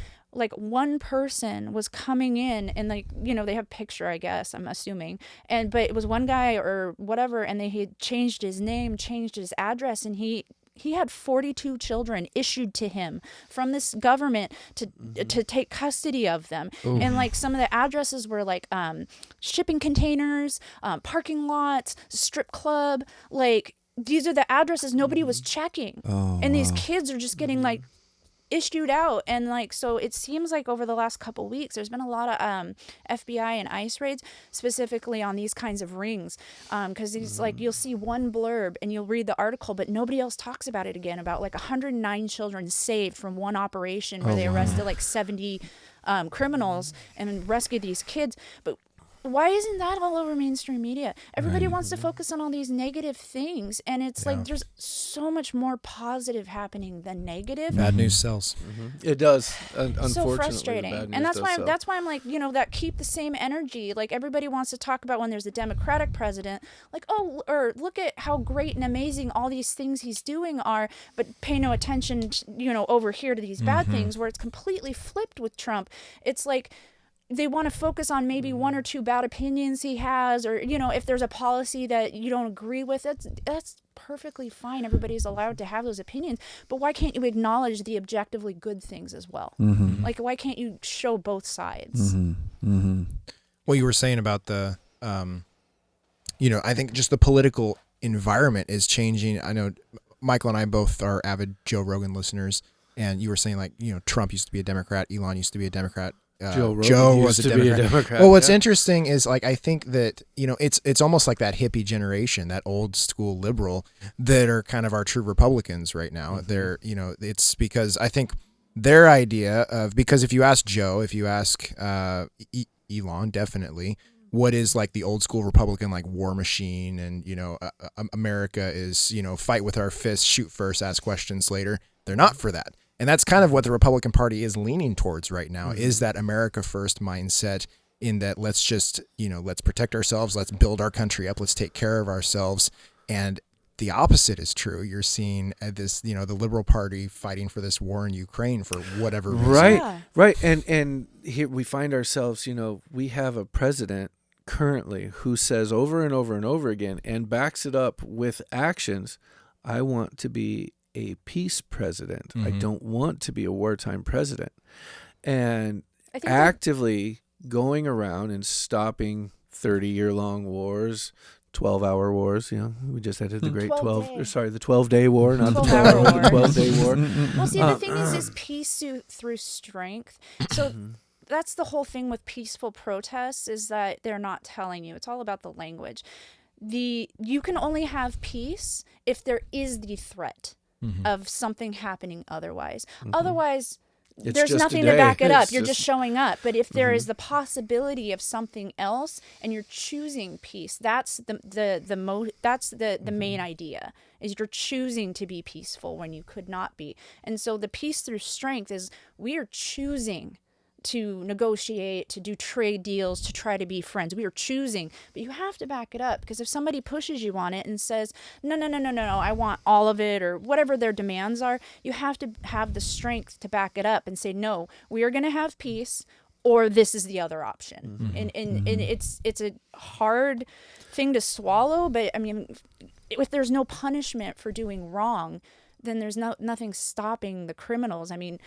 one person was coming in, and they have picture, I guess, I'm assuming, but it was one guy or whatever, and he had changed his name, changed his address, and he had 42 children issued to him from this government to take custody of them. Ooh. And some of the addresses were shipping containers, parking lots, strip club. These are the addresses nobody was checking. Oh, and these kids are just getting issued out, and so it seems like over the last couple weeks there's been a lot of FBI and ICE raids specifically on these kinds of rings, because these you'll see one blurb and you'll read the article, but nobody else talks about it again, about 109 children saved from one operation where they arrested 70 criminals and rescued these kids. But why isn't that all over mainstream media? Everybody wants to focus on all these negative things, and it's like there's so much more positive happening than negative. Bad news sells. It does. Unfortunately, So frustrating, the bad and news does sell. that's why I'm like, that keep the same energy. Like, everybody wants to talk about when there's a Democratic president, like, oh, or look at how great and amazing all these things he's doing are, but pay no attention, over here to these bad things, where it's completely flipped with Trump. It's like they want to focus on maybe one or two bad opinions he has, or if there's a policy that you don't agree with, that's perfectly fine. Everybody's allowed to have those opinions, but why can't you acknowledge the objectively good things as well? Like, why can't you show both sides? What you were saying about the I think just the political environment is changing. I know Michael and I both are avid Joe Rogan listeners, and you were saying, like, Trump used to be a Democrat, Elon used to be a Democrat, Joe was a Democrat. Well, what's interesting is, like, I think that it's almost like that hippie generation, that old school liberal, that are kind of our true Republicans right now. They're it's because I think their idea of, because if you ask Joe, if you ask Elon, definitely, what is like the old school Republican, like war machine, and America is fight with our fists, shoot first, ask questions later. They're not for that. And that's kind of what the Republican Party is leaning towards right now, is that America first mindset, in that let's just, let's protect ourselves, let's build our country up, let's take care of ourselves. And the opposite is true. You're seeing this, the Liberal Party fighting for this war in Ukraine for whatever reason. Right. And here we find ourselves, we have a president currently who says over and over and over again, and backs it up with actions, I want to be a peace president. I don't want to be a wartime president. And actively going around and stopping 30-year-long wars, 12-hour wars. We just had the great 12-day war, not the 12-hour war, the 12-day war. Well, see, the thing is peace through strength. So that's the whole thing with peaceful protests, is that they're not telling you. It's all about the language. You can only have peace if there is the threat of something happening otherwise. Otherwise, there's nothing to back it up. You're just showing up. But if there is the possibility of something else, and you're choosing peace, that's the main idea, is you're choosing to be peaceful when you could not be. And so the peace through strength is, we are choosing to negotiate, to do trade deals, to try to be friends. We are choosing, but you have to back it up, because if somebody pushes you on it and says, no, I want all of it, or whatever their demands are, you have to have the strength to back it up and say, no, we are going to have peace, or this is the other option. And it's a hard thing to swallow, but I mean, if there's no punishment for doing wrong, then there's nothing stopping the criminals. I mean,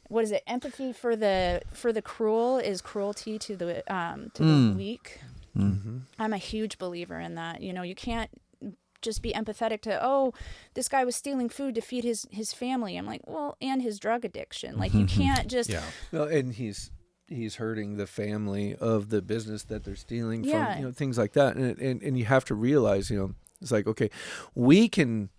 what is it? Empathy for the cruel is cruelty to the weak. I'm a huge believer in that. You can't just be empathetic to, this guy was stealing food to feed his family. I'm like, well, and his drug addiction. Like, you can't just. Well, and he's hurting the family of the business that they're stealing from. Things like that. And you have to realize, it's like, okay, we can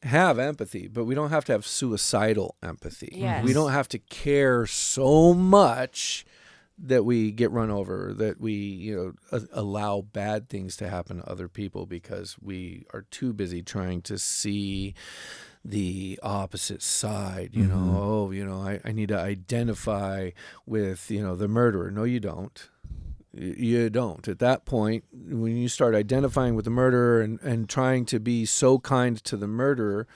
have empathy, but we don't have to have suicidal empathy. Yes. We don't have to care so much that we get run over, that we allow bad things to happen to other people, because we are too busy trying to see the opposite side. I need to identify with the murderer. No, you don't. You don't. At that point, when you start identifying with the murderer and trying to be so kind to the murderer,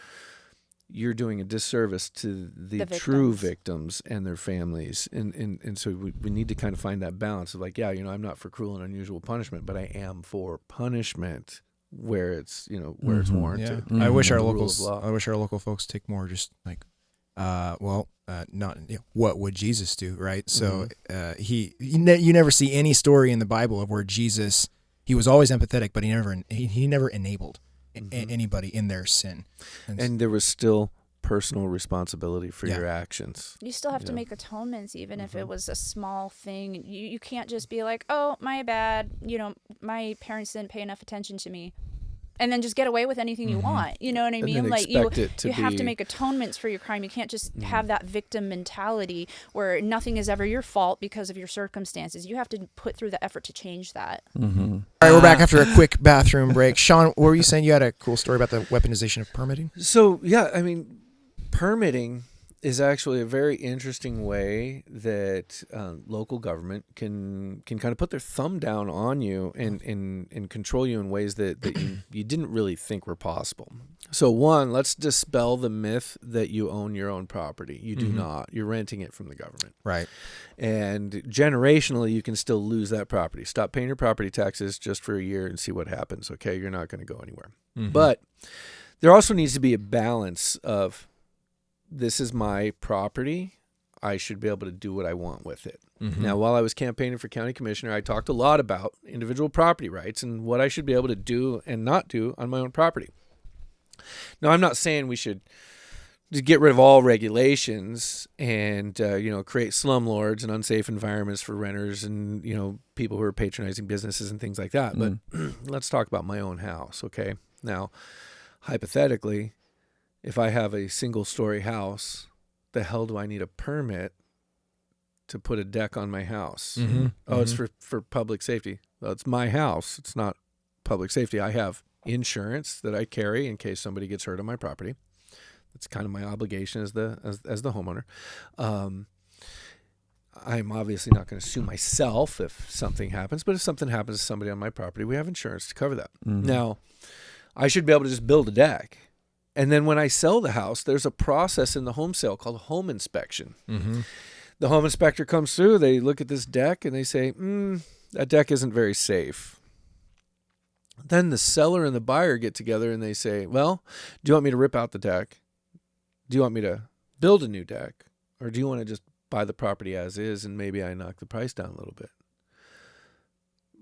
you're doing a disservice to the true victims and their families. And so we need to kind of find that balance of, like, I'm not for cruel and unusual punishment, but I am for punishment where it's where it's warranted. I wish our local folks take more just like not what would Jesus do, right? So you never see any story in the Bible of where Jesus, he was always empathetic, but he never enabled anybody in their sin, and there was still personal responsibility for your actions. You still have to make atonements, even if it was a small thing. You can't just be like, oh, my bad, my parents didn't pay enough attention to me, and then just get away with anything you want. You know what I mean? then Like expect it to you have be- to make atonements for your crime. You can't just have that victim mentality where nothing is ever your fault because of your circumstances. You have to put through the effort to change that. All right, we're back after a quick bathroom break. Sean, what were you saying? You had a cool story about the weaponization of permitting? So, yeah, I mean, permitting is actually a very interesting way that local government can kind of put their thumb down on you and control you in ways that you didn't really think were possible. So one, let's dispel the myth that you own your own property. You do not. You're renting it from the government. Right. And generationally, you can still lose that property. Stop paying your property taxes just for a year and see what happens. Okay, you're not going to go anywhere. But there also needs to be a balance of, this is my property. I should be able to do what I want with it. Now, while I was campaigning for county commissioner, I talked a lot about individual property rights and what I should be able to do and not do on my own property. Now, I'm not saying we should just get rid of all regulations and, create slumlords and unsafe environments for renters and, people who are patronizing businesses and things like that. But let's talk about my own house, okay? Now, hypothetically, if I have a single-story house, the hell do I need a permit to put a deck on my house? It's for public safety. Well, it's my house. It's not public safety. I have insurance that I carry in case somebody gets hurt on my property. That's kind of my obligation as the homeowner. I'm obviously not going to sue myself if something happens, but if something happens to somebody on my property, we have insurance to cover that. Now, I should be able to just build a deck. And then when I sell the house, there's a process in the home sale called home inspection. The home inspector comes through, they look at this deck, and they say, that deck isn't very safe. Then the seller and the buyer get together and they say, well, do you want me to rip out the deck? Do you want me to build a new deck? Or do you want to just buy the property as is and maybe I knock the price down a little bit?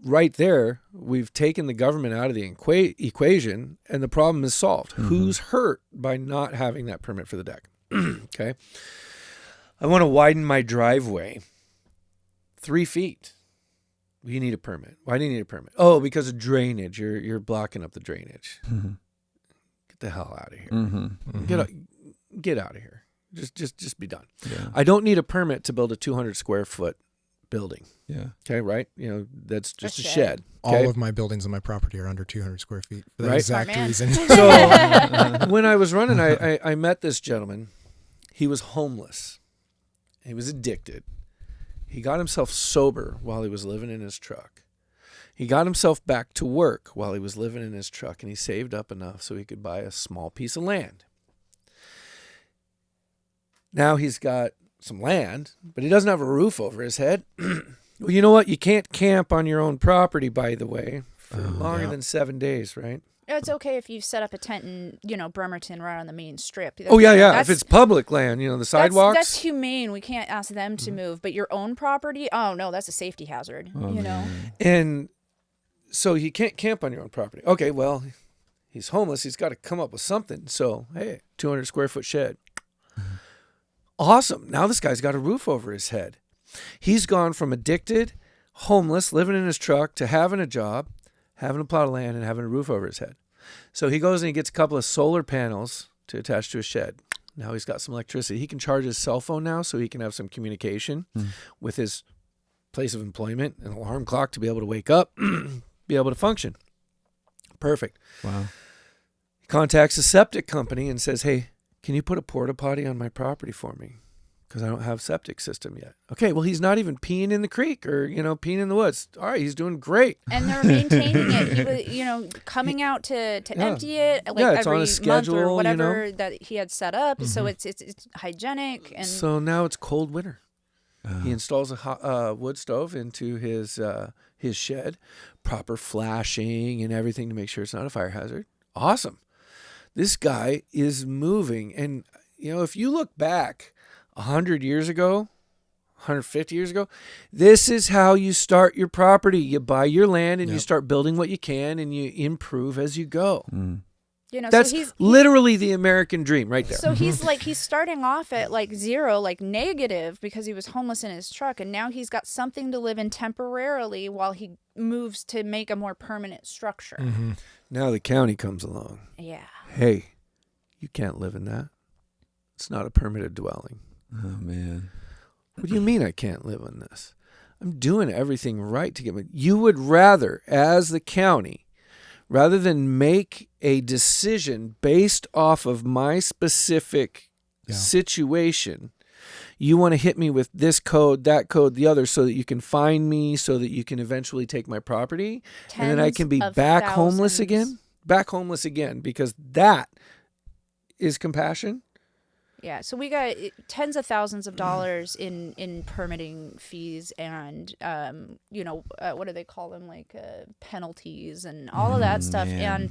Right there, we've taken the government out of the equation and the problem is solved. Who's hurt by not having that permit for the deck? Okay. I want to widen my driveway 3 feet. Well, you need a permit. Why do you need a permit? Oh, because of drainage. You're blocking up the drainage. Get the hell out of here. Get out of here. Just be done. Yeah. I don't need a permit to build a 200 square foot building. Yeah. Okay, right? That's just a shed. All of my buildings on my property are under 200 square feet for that Right. exact Smart man. reason. So when I was running, I met this gentleman. He was homeless. He was addicted. He got himself sober while he was living in his truck. He got himself back to work while he was living in his truck, and he saved up enough so he could buy a small piece of land. Now he's got some land, but he doesn't have a roof over his head. Well, you know what? You can't camp on your own property, by the way, for longer than 7 days, right? It's okay if you set up a tent in, Bremerton right on the main strip. Oh, yeah. That's- If it's public land, the sidewalks. That's humane. We can't ask them to move. But your own property, oh, no, that's a safety hazard, And so you can't camp on your own property. Okay, well, he's homeless. He's got to come up with something. So, hey, 200 square foot shed. Awesome. Now this guy's got a roof over his head. He's gone from addicted, homeless, living in his truck, to having a job, having a plot of land, and having a roof over his head. So he goes and he gets a couple of solar panels to attach to his shed. Now he's got some electricity. He can charge his cell phone now so he can have some communication with his place of employment, an alarm clock to be able to wake up, be able to function. Perfect. Wow. He contacts a septic company and says, hey, can you put a porta potty on my property for me? Because I don't have a septic system yet. Okay, well, he's not even peeing in the creek or, peeing in the woods. All right, he's doing great. And they're maintaining it. He was, coming out to empty it it's every on a month schedule, or whatever that he had set up. So it's hygienic. And So now it's cold winter. He installs a wood stove into his shed, proper flashing and everything to make sure it's not a fire hazard. Awesome. This guy is moving. And, if you look back 100 years ago, 150 years ago, this is how you start your property. You buy your land and you start building what you can and you improve as you go. You know, That's so he's literally the American dream right there. So he's starting off at like zero, like negative, because he was homeless in his truck, and now he's got something to live in temporarily while he moves to make a more permanent structure. Mm-hmm. Now the county comes along. Yeah. Hey, you can't live in that. It's not a permitted dwelling. Oh, man. What do you mean I can't live in this? I'm doing everything right to get me. You would rather, as the county, rather than make a decision based off of my specific situation, you want to hit me with this code, that code, the other, so that you can find me, so that you can eventually take my property, and then I can be back homeless again? Back homeless again, because that is compassion. Yeah, so we got tens of thousands of dollars in permitting fees and what do they call them, like penalties and all of that stuff. Man.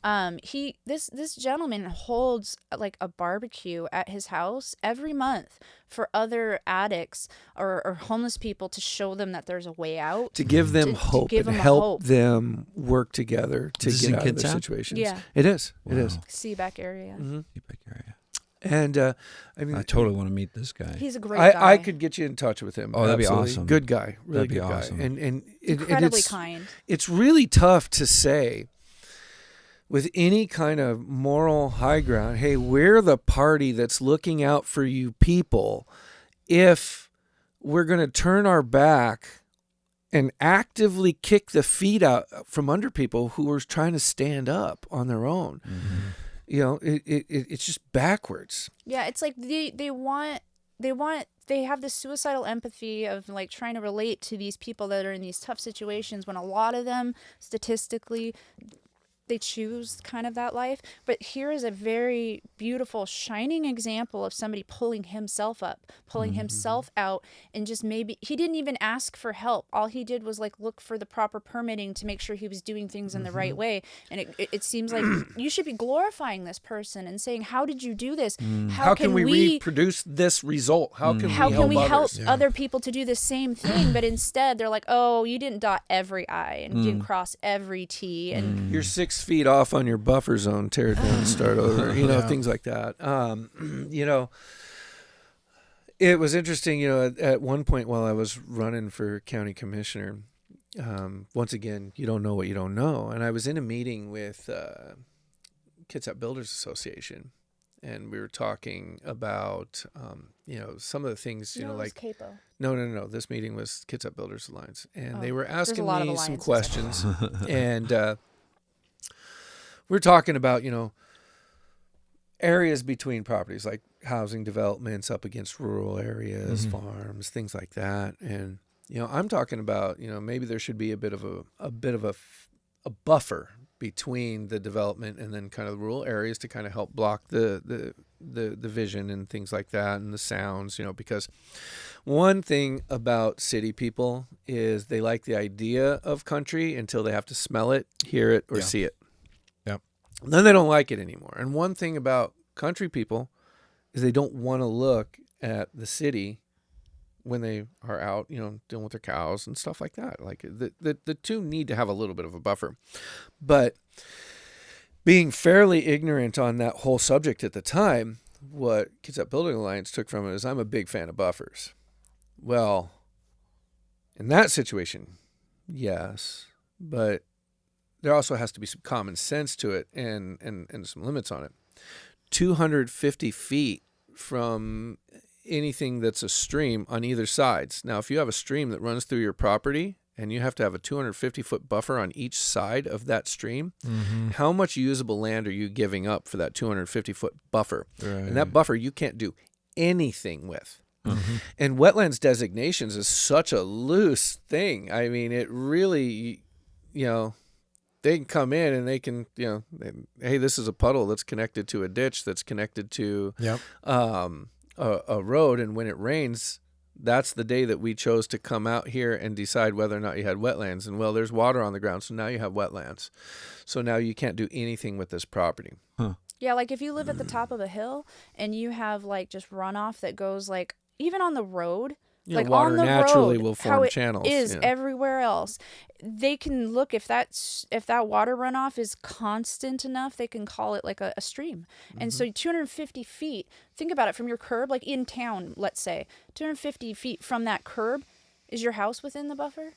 And this gentleman holds like a barbecue at his house every month for other addicts or homeless people to show them that there's a way out, To give them hope give and them help hope. them work together to Is this get in out of their Kitsap? situations. Yeah. It is. It Wow. is. Seaback area. Mm-hmm. Feedback area. And I mean, I totally want to meet this guy. He's a great guy. I could get you in touch with him. Oh, that'd be Absolutely. awesome. Good guy, really That'd be good guy, awesome. and incredibly it's kind. It's really tough to say with any kind of moral high ground. Hey, we're the party that's looking out for you people. If we're going to turn our back and actively kick the feet out from under people who are trying to stand up on their own. Mm-hmm. You know, it's just backwards. Yeah, it's like they have this suicidal empathy of like trying to relate to these people that are in these tough situations when a lot of them statistically they choose kind of that life. But here is a very beautiful, shining example of somebody pulling himself up, pulling himself out, and just maybe he didn't even ask for help. All he did was like look for the proper permitting to make sure he was doing things in the right way. And it seems like you should be glorifying this person and saying, how did you do this? How can we reproduce this result? How can we help help others? other people to do the same thing? But instead they're like, oh, you didn't dot every I and you didn't cross every T. And You're 6 feet off on your buffer zone, tear it down and start over, things like that. It was interesting, at one point while I was running for county commissioner, once again, you don't know what you don't know. And I was in a meeting with Kitsap Builders Association, and we were talking about, some of the things, like Capo. No. This meeting was Kitsap Builders Alliance, and they were there's a asking lot of me some alliances. questions, and we're talking about, areas between properties, like housing developments up against rural areas, farms, things like that. And, I'm talking about, maybe there should be a bit of a buffer between the development and then kind of the rural areas to kind of help block the vision and things like that and the sounds, because one thing about city people is they like the idea of country until they have to smell it, hear it, or see it. Then they don't like it anymore. And one thing about country people is they don't want to look at the city when they are out, dealing with their cows and stuff like that. Like the two need to have a little bit of a buffer. But being fairly ignorant on that whole subject at the time, what Kitsap Building Alliance took from it is I'm a big fan of buffers. Well, in that situation, yes, but there also has to be some common sense to it and some limits on it. 250 feet from anything that's a stream on either sides. Now, if you have a stream that runs through your property and you have to have a 250-foot buffer on each side of that stream, how much usable land are you giving up for that 250-foot buffer? Right. And that buffer you can't do anything with. And wetlands designations is such a loose thing. I mean, it really, they can come in and they can, hey, this is a puddle that's connected to a ditch that's connected to a road. And when it rains, that's the day that we chose to come out here and decide whether or not you had wetlands. And, well, there's water on the ground, so now you have wetlands. So now you can't do anything with this property. Yeah, like if you live at the top of a hill and you have like just runoff that goes like even on the road, Yeah, like water on the naturally road, will how form it channels. is Yeah. everywhere else. They can look if that water runoff is constant enough, they can call it like a stream. And so 250 feet, think about it from your curb, like in town, let's say 250 feet from that curb, is your house within the buffer?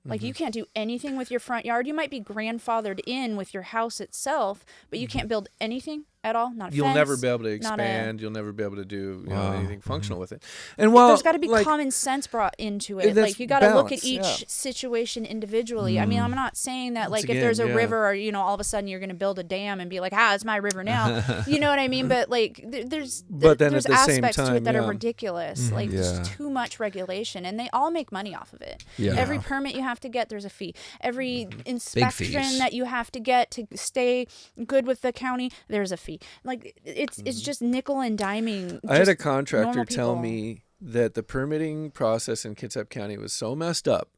Like you can't do anything with your front yard. You might be grandfathered in with your house itself, but you can't build anything at all. Not a You'll fence, never be able to not a- expand. You'll never be able to do Wow. anything functional with it. And while There's got to be like, common sense brought into it. that's Like you got to look at balance, each yeah. situation individually. I mean, I'm not saying that Once like if there's a again, yeah. river or all of a sudden you're going to build a dam and be like, it's my river now. You know what I mean? But like there's But then there's at the same aspects to time, it that yeah. are ridiculous. Like Yeah. there's too much regulation, and they all make money off of it. Yeah. Every permit you have to get, there's a fee. Every inspection fees. that you have to get to stay good with the county, there's a fee. Like it's just nickel and diming. I had just a contractor normal tell people. me that the permitting process in Kitsap County was so messed up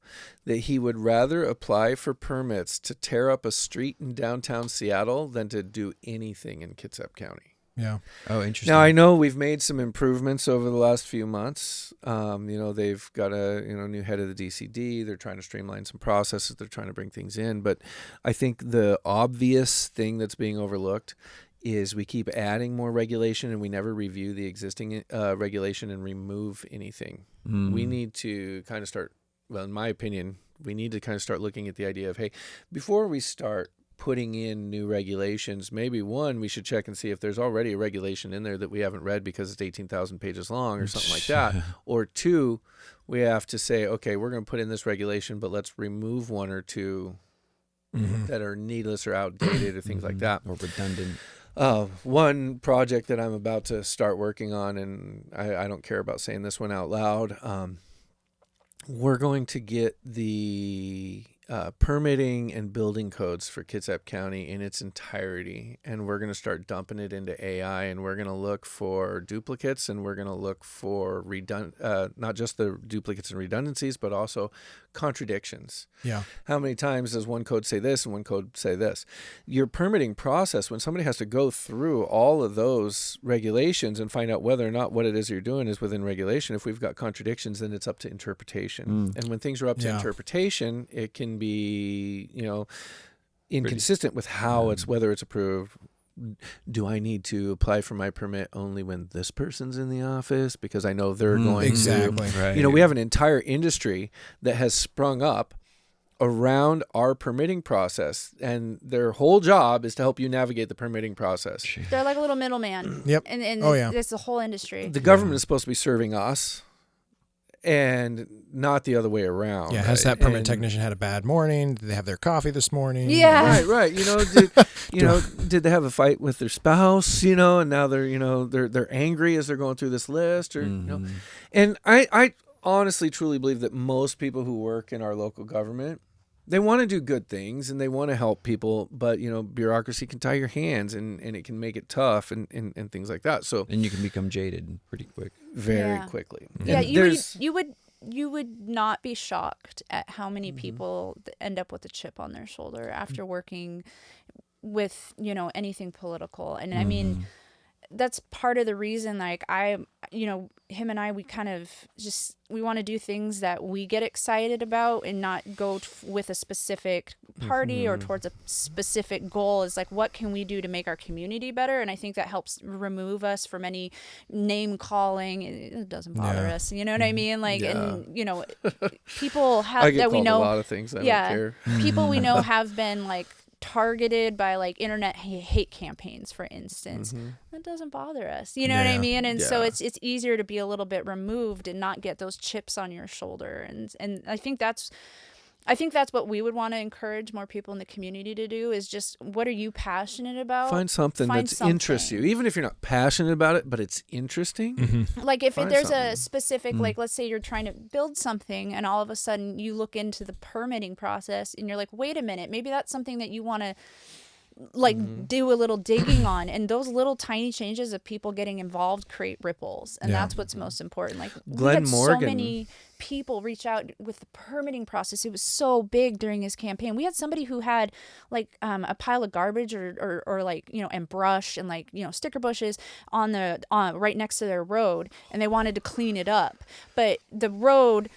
that he would rather apply for permits to tear up a street in downtown Seattle than to do anything in Kitsap County. Yeah. Oh, interesting. Now I know we've made some improvements over the last few months. They've got a new head of the DCD. They're trying to streamline some processes. They're trying to bring things in. But I think the obvious thing that's being overlooked is we keep adding more regulation and we never review the existing regulation and remove anything. We need to kind of start, well, in my opinion, we need to kind of start looking at the idea of, hey, before we start putting in new regulations, maybe one, we should check and see if there's already a regulation in there that we haven't read because it's 18,000 pages long or something like that. Or two, we have to say, okay, we're going to put in this regulation, but let's remove one or two that are needless or outdated or things like that. Or redundant. One project that I'm about to start working on, and I don't care about saying this one out loud, we're going to get the permitting and building codes for Kitsap County in its entirety, and we're going to start dumping it into AI, and we're going to look for duplicates, and we're going to look for not just the duplicates and redundancies, but also contradictions. Yeah. How many times does one code say this and one code say this? Your permitting process, when somebody has to go through all of those regulations and find out whether or not what it is you're doing is within regulation, if we've got contradictions, then it's up to interpretation. And when things are up to interpretation, it can be, inconsistent with how whether it's approved. Do I need to apply for my permit only when this person's in the office because I know they're going exactly. to, Right. we have an entire industry that has sprung up around our permitting process, and their whole job is to help you navigate the permitting process. They're like a little middleman. Yep. And it's the whole industry. The government is supposed to be serving us and not the other way around. Yeah. Has that permit And- technician had a bad morning? Did they have their coffee this morning? Yeah. Right. Did they have a fight with their spouse? And now they're angry as they're going through this list, or And I honestly, truly believe that most people who work in our local government, they want to do good things and they want to help people, but bureaucracy can tie your hands and it can make it tough and things like that. So And you can become jaded pretty quick. very Yeah. quickly. Yeah, And you would not be shocked at how many people end up with a chip on their shoulder after working with anything political. And I mean, that's part of the reason, like him and I, we kind of we want to do things that we get excited about and not go with a specific party or towards a specific goal. Is like, what can we do to make our community better? And I think that helps remove us from any name calling. It doesn't bother us. You know what I mean? Like, and people have I get that we called know a lot of things. I don't care. people we know have been like targeted by like internet hate campaigns, for instance. That doesn't bother us, you know what I mean? And so it's easier to be a little bit removed and not get those chips on your shoulder. And I think that's what we would want to encourage more people in the community to do, is just, what are you passionate about? Find something that interests you, even if you're not passionate about it, but it's interesting. Like if Find there's something. a specific, like let's say you're trying to build something and all of a sudden you look into the permitting process and you're like, wait a minute, maybe that's something that you want to like do a little digging on, and those little tiny changes of people getting involved create ripples, and that's what's most important. Like we had so many people reach out with the permitting process. It was so big during his campaign. We had somebody who had like a pile of garbage or like, you know, and brush and like, you know, sticker bushes on right next to their road, and they wanted to clean it up, but the road,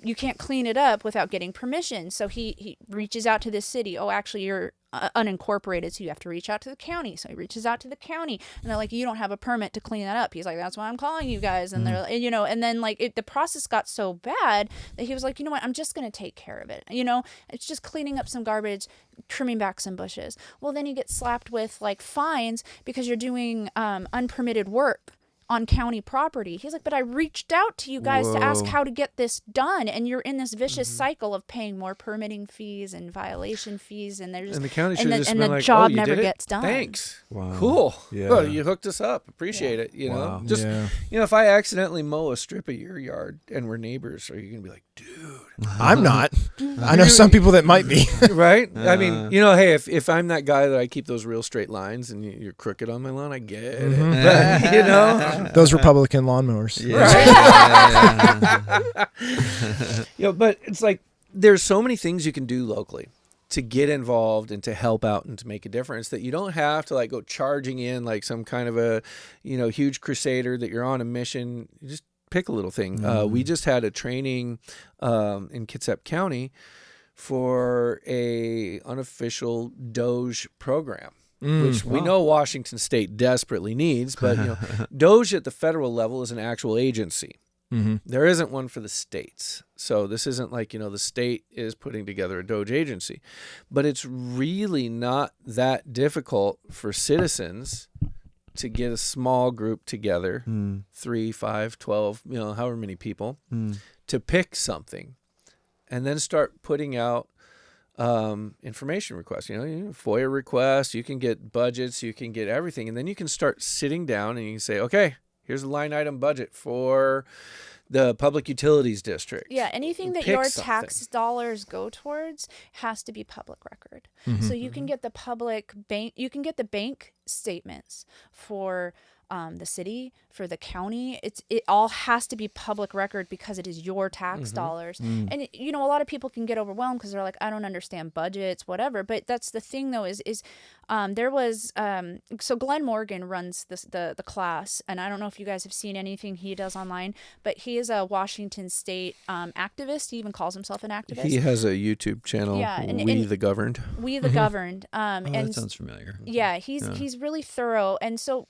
you can't clean it up without getting permission. So he reaches out to the city. Oh, actually, you're unincorporated, so you have to reach out to the county. So he reaches out to the county, and they're like, you don't have a permit to clean that up. He's like, that's why I'm calling you guys. And they're, you know, and then like the process got so bad that he was like, you know what, I'm just going to take care of it. You know, it's just cleaning up some garbage, trimming back some bushes. Well, then you get slapped with like fines because you're doing unpermitted work on county property. He's like, but I reached out to you guys to ask how to get this done, and you're in this vicious cycle of paying more permitting fees and violation fees, and there's and the county should just and been the like, job you never did it? gets done. Thanks. Wow. Cool. Yeah. Well, you hooked us up. Appreciate it. You know, just you know, if I accidentally mow a strip of your yard and we're neighbors, are you gonna be like, dude? I'm not. I know some people that might be. Right? I mean, you know, hey, if I'm that guy that I keep those real straight lines and you're crooked on my lawn, I get it. But, you know, Those Republican lawnmowers. you know, but it's like there's so many things you can do locally to get involved and to help out and to make a difference that you don't have to like go charging in like some kind of a, you know, huge crusader that you're on a mission. You just pick a little thing. We just had a training in Kitsap County for a unofficial Doge program, which we know Washington State desperately needs, but you know, Doge at the federal level is an actual agency. There isn't one for the states. So this isn't like, you know, the state is putting together a Doge agency, but it's really not that difficult for citizens to get a small group together, 3, 5, 12, you know, however many people, to pick something and then start putting out information requests, you know, FOIA requests, you can get budgets, you can get everything. And then you can start sitting down and you can say, okay, here's a line item budget for the public utilities district. Yeah, anything that your tax dollars go towards has to be public record. So you can get the public bank, you can get the bank statements for the city, for the county. It all has to be public record because it is your tax dollars. And you know, a lot of people can get overwhelmed because they're like, I don't understand budgets, whatever. But that's the thing though, is there was so Glenn Morgan runs the class, and I don't know if you guys have seen anything he does online, but he is a Washington State activist. He even calls himself an activist. He has a YouTube channel, We the Governed. We the Governed. And that sounds familiar. Yeah, he's really thorough. And so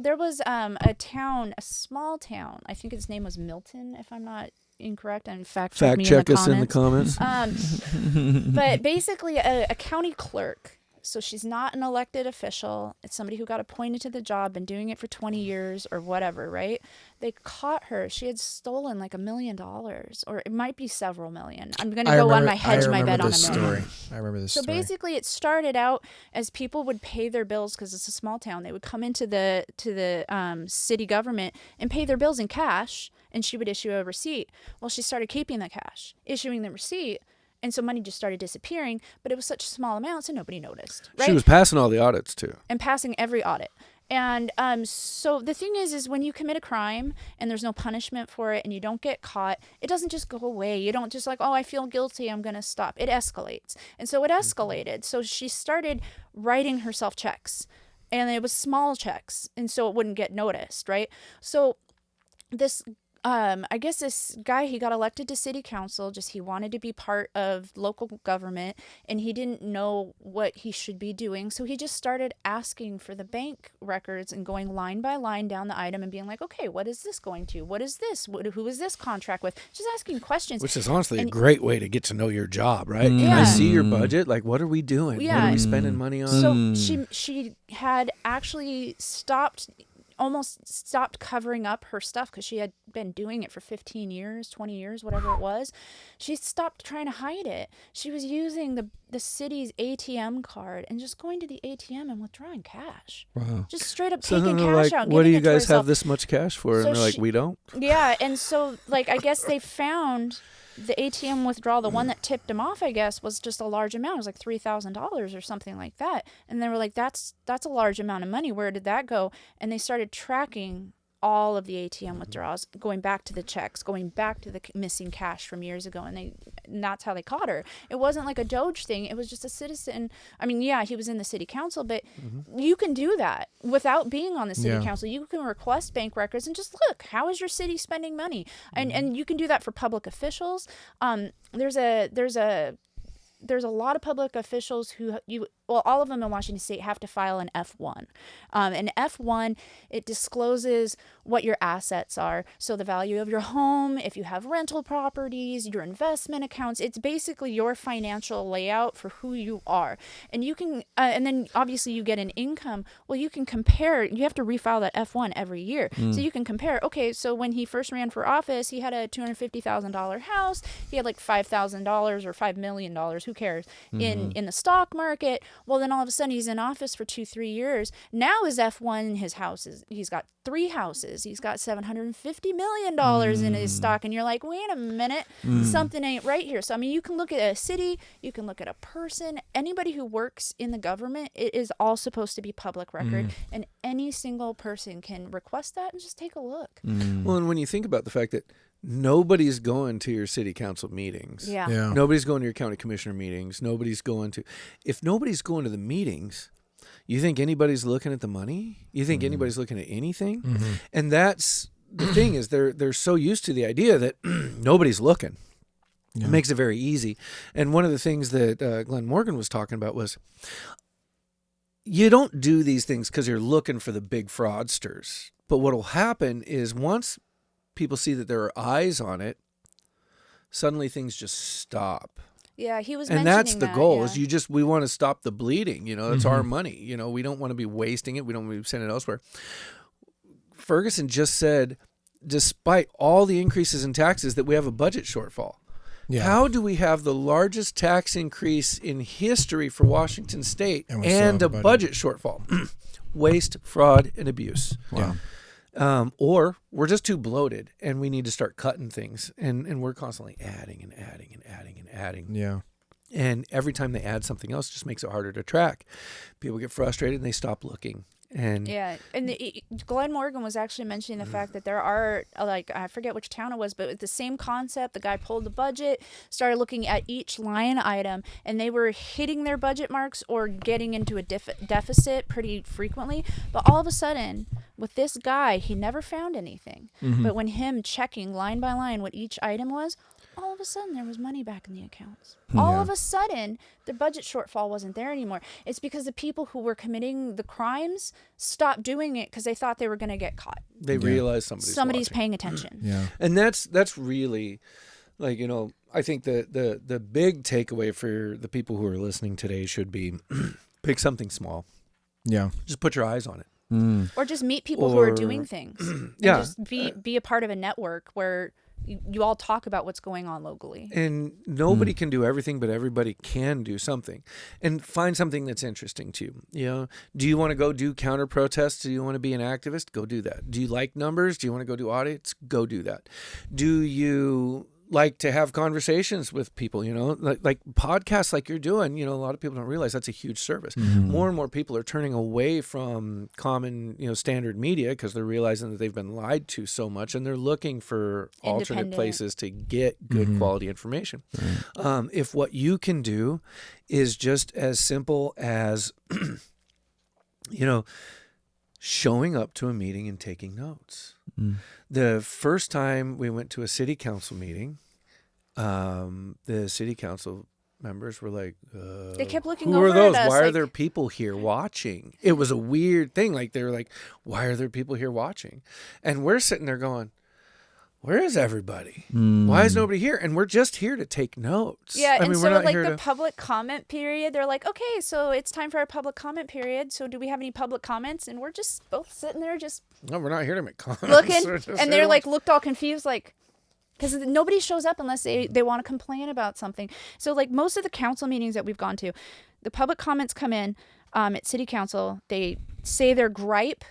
there was a small town. I think its name was Milton, if I'm not incorrect. And fact check us in the comments. But basically, a county clerk. So she's not an elected official. It's somebody who got appointed to the job, been doing it for 20 years or whatever, right? They caught her. She had stolen like $1 million, or it might be several million. I'm going to go on my hedge my bet on $1 million. I remember this story. So basically it started out as people would pay their bills because it's a small town. They would come into the city government and pay their bills in cash, and she would issue a receipt. Well, she started keeping the cash, issuing the receipt. And so money just started disappearing, but it was such small amounts and nobody noticed. Right? She was passing all the audits too. And passing every audit. And so the thing is when you commit a crime and there's no punishment for it and you don't get caught, it doesn't just go away. You don't just like, oh, I feel guilty, I'm going to stop. It escalates. And so it escalated. So she started writing herself checks, and it was small checks, and so it wouldn't get noticed, right? So this I guess this guy, he got elected to city council, he wanted to be part of local government, and he didn't know what he should be doing. So he just started asking for the bank records and going line by line down the item and being like, okay, what is this going to? What is this? Who is this contract with? Just asking questions. Which is honestly a great way to get to know your job, right? Can I see your budget? Like, what are we doing? Yeah. What are we spending money on? So she had actually stopped almost stopped covering up her stuff because she had been doing it for 15 years, 20 years, whatever it was. She stopped trying to hide it. She was using the city's ATM card and just going to the ATM and withdrawing cash. Wow. Just straight up So taking then they're cash like, out. what do giving you it to guys herself. have this much cash for? So And they're like, she- we don't. Yeah, and so like I guess they found the ATM withdrawal, the one that tipped him off, I guess, was just a large amount. It was like $3,000 or something like that. And they were like, that's a large amount of money. Where did that go? And they started tracking all of the ATM withdrawals, going back to the checks, going back to the missing cash from years ago. And that's how they caught her. It wasn't like a Doge thing. It was just a citizen. I mean, yeah, he was in the city council, but you can do that without being on the city council. You can request bank records and just look, how is your city spending money? And you can do that for public officials. There's a lot of public officials who all of them in Washington State have to file an F1. An F1, it discloses what your assets are. So the value of your home, if you have rental properties, your investment accounts, it's basically your financial layout for who you are. And you can, and then obviously you get an income. Well, you can compare, you have to refile that F1 every year. So you can compare, okay, so when he first ran for office, he had a $250,000 house. He had like $5,000 or $5 million, who cares, in the stock market. Well, then all of a sudden he's in office for 2-3 years. Now his F1, his houses, he's got 3 houses. He's got $750 million in his stock. And you're like, wait a minute, something ain't right here. So, I mean, you can look at a city, you can look at a person, anybody who works in the government, it is all supposed to be public record. And any single person can request that and just take a look. Well, and when you think about the fact that nobody's going to your city council meetings. Yeah. Nobody's going to your county commissioner meetings. If nobody's going to the meetings, you think anybody's looking at the money? You think anybody's looking at anything? And that's the thing, is they're so used to the idea that nobody's looking. It makes it very easy. And one of the things that Glenn Morgan was talking about was, you don't do these things because you're looking for the big fraudsters. But what will happen is, once people see that there are eyes on it, suddenly things just stop. Yeah, he was And mentioning that's the that, goal, yeah. is we want to stop the bleeding. It's our money. We don't want to be wasting it. We don't want to be sending it elsewhere. Ferguson just said, despite all the increases in taxes, that we have a budget shortfall. Yeah. How do we have the largest tax increase in history for Washington State and a budget shortfall? Waste, fraud, and abuse. Wow. Or we're just too bloated and we need to start cutting things, and we're constantly adding and adding and adding and adding. Yeah. And every time they add something else, it just makes it harder to track. People get frustrated and they stop looking. And Glenn Morgan was actually mentioning the fact that there are, like, I forget which town it was, but the same concept. The guy pulled the budget, started looking at each line item, and they were hitting their budget marks or getting into a deficit pretty frequently. But all of a sudden, with this guy, he never found anything. But when him checking line by line what each item was, all of a sudden there was money back in the accounts. All of a sudden, their budget shortfall wasn't there anymore. It's because the people who were committing the crimes stopped doing it because they thought they were going to get caught. They realize somebody's watching. Paying attention. Yeah. And that's really, like, I think the big takeaway for the people who are listening today should be, pick something small. Yeah. Just put your eyes on it. Or just meet people who are doing things. And just be a part of a network where you all talk about what's going on locally. And nobody can do everything, but everybody can do something. And find something that's interesting to you. Do you want to go do counter protests? Do you want to be an activist? Go do that. Do you like numbers? Do you want to go do audits? Go do that. Do you like to have conversations with people, like podcasts like you're doing? A lot of people don't realize that's a huge service. More and more people are turning away from common, standard media because they're realizing that they've been lied to so much, and they're looking for alternate places to get good quality information. If what you can do is just as simple as, showing up to a meeting and taking notes. The first time we went to a city council meeting, the city council members were like, they kept looking who over are those? at us. Why are there people here watching? It was a weird thing. Like, they were like, why are there people here watching? And we're sitting there going, where is everybody? Why is nobody here? And we're just here to take notes. Yeah, I and mean, so we're not like here the to... public comment period, they're like, okay, so it's time for our public comment period. So do we have any public comments? And we're just both sitting there just No, we're not here to make comments. looking, We're just and here they're to like looked all confused, like, because nobody shows up unless they want to complain about something. So like most of the council meetings that we've gone to, the public comments come in at City Council. They say their gripe,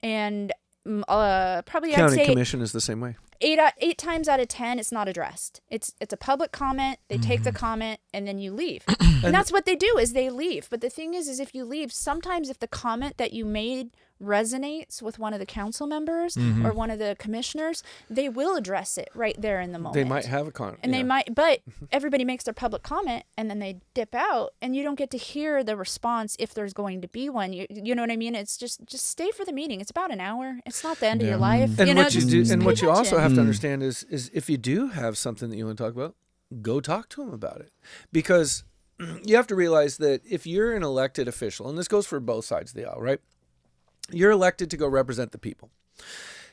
and probably I'd County say Commission is the same way. 8 times out of 10 it's not addressed. It's a public comment. They take the comment and then you leave. And that's what they do, is they leave. But the thing is if you leave, sometimes if the comment that you made resonates with one of the council members or one of the commissioners, they will address it right there in the moment. They might have a comment. And they might, but everybody makes their public comment and then they dip out, and you don't get to hear the response if there's going to be one. You know what I mean? It's just stay for the meeting. It's about an hour. It's not the end of your life. And you know, what you just- do, just and pay what you also attention. have to understand is if you do have something that you want to talk about, go talk to them about it. Because you have to realize that if you're an elected official, and this goes for both sides of the aisle, right? You're elected to go represent the people.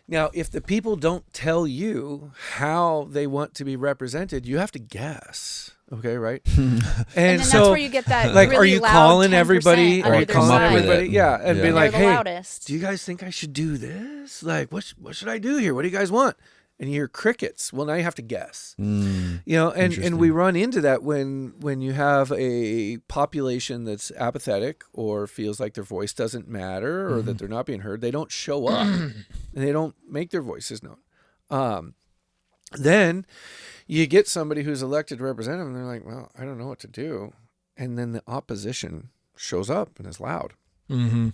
Now, if the people don't tell you how they want to be represented, you have to guess. Okay, right? And then so, that's where you get that like, really are you loud calling 10% everybody? under Are you their calling sign. everybody? Yeah, and be Yeah. like, They're the hey, loudest. do you guys think I should do this? Like, what should I do here? What do you guys want? And you hear crickets. Well, now you have to guess. You know, and we run into that when you have a population that's apathetic or feels like their voice doesn't matter or that they're not being heard. They don't show up and they don't make their voices known. Then you get somebody who's elected to represent them, and they're like, well, I don't know what to do. And then the opposition shows up and is loud. Yep.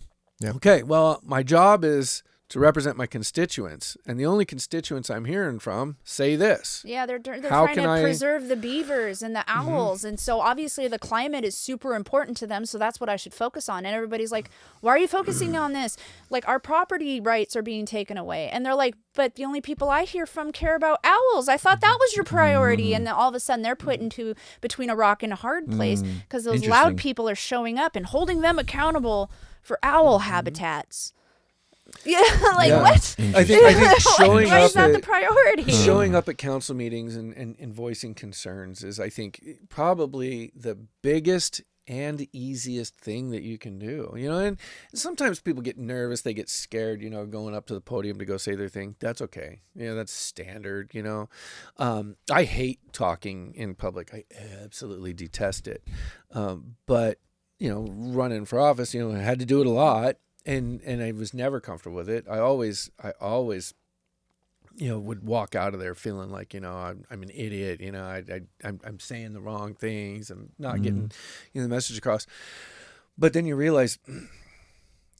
Okay, well, my job is to represent my constituents, and the only constituents I'm hearing from say this. Yeah, they're How trying can to I- preserve the beavers and the owls, and so obviously the climate is super important to them. So that's what I should focus on. And everybody's like, "Why are you focusing on this? Like our property rights are being taken away." And they're like, "But the only people I hear from care about owls. I thought that was your priority." And then all of a sudden they're put into between a rock and a hard place because those loud Interesting. people are showing up and holding them accountable for owl habitats. Yeah, like Yeah. what? I think showing Why up is that the at, priority? showing up at council meetings and voicing concerns is, I think, probably the biggest and easiest thing that you can do. You know, and sometimes people get nervous, they get scared, you know, going up to the podium to go say their thing. That's okay. You know, that's standard, you know. I hate talking in public. I absolutely detest it. But, you know, running for office, you know, I had to do it a lot. And I was never comfortable with it. I always, you know, would walk out of there feeling like, you know, I'm an idiot. You know, I'm saying the wrong things. I'm not getting, you know, the message across. But then you realize,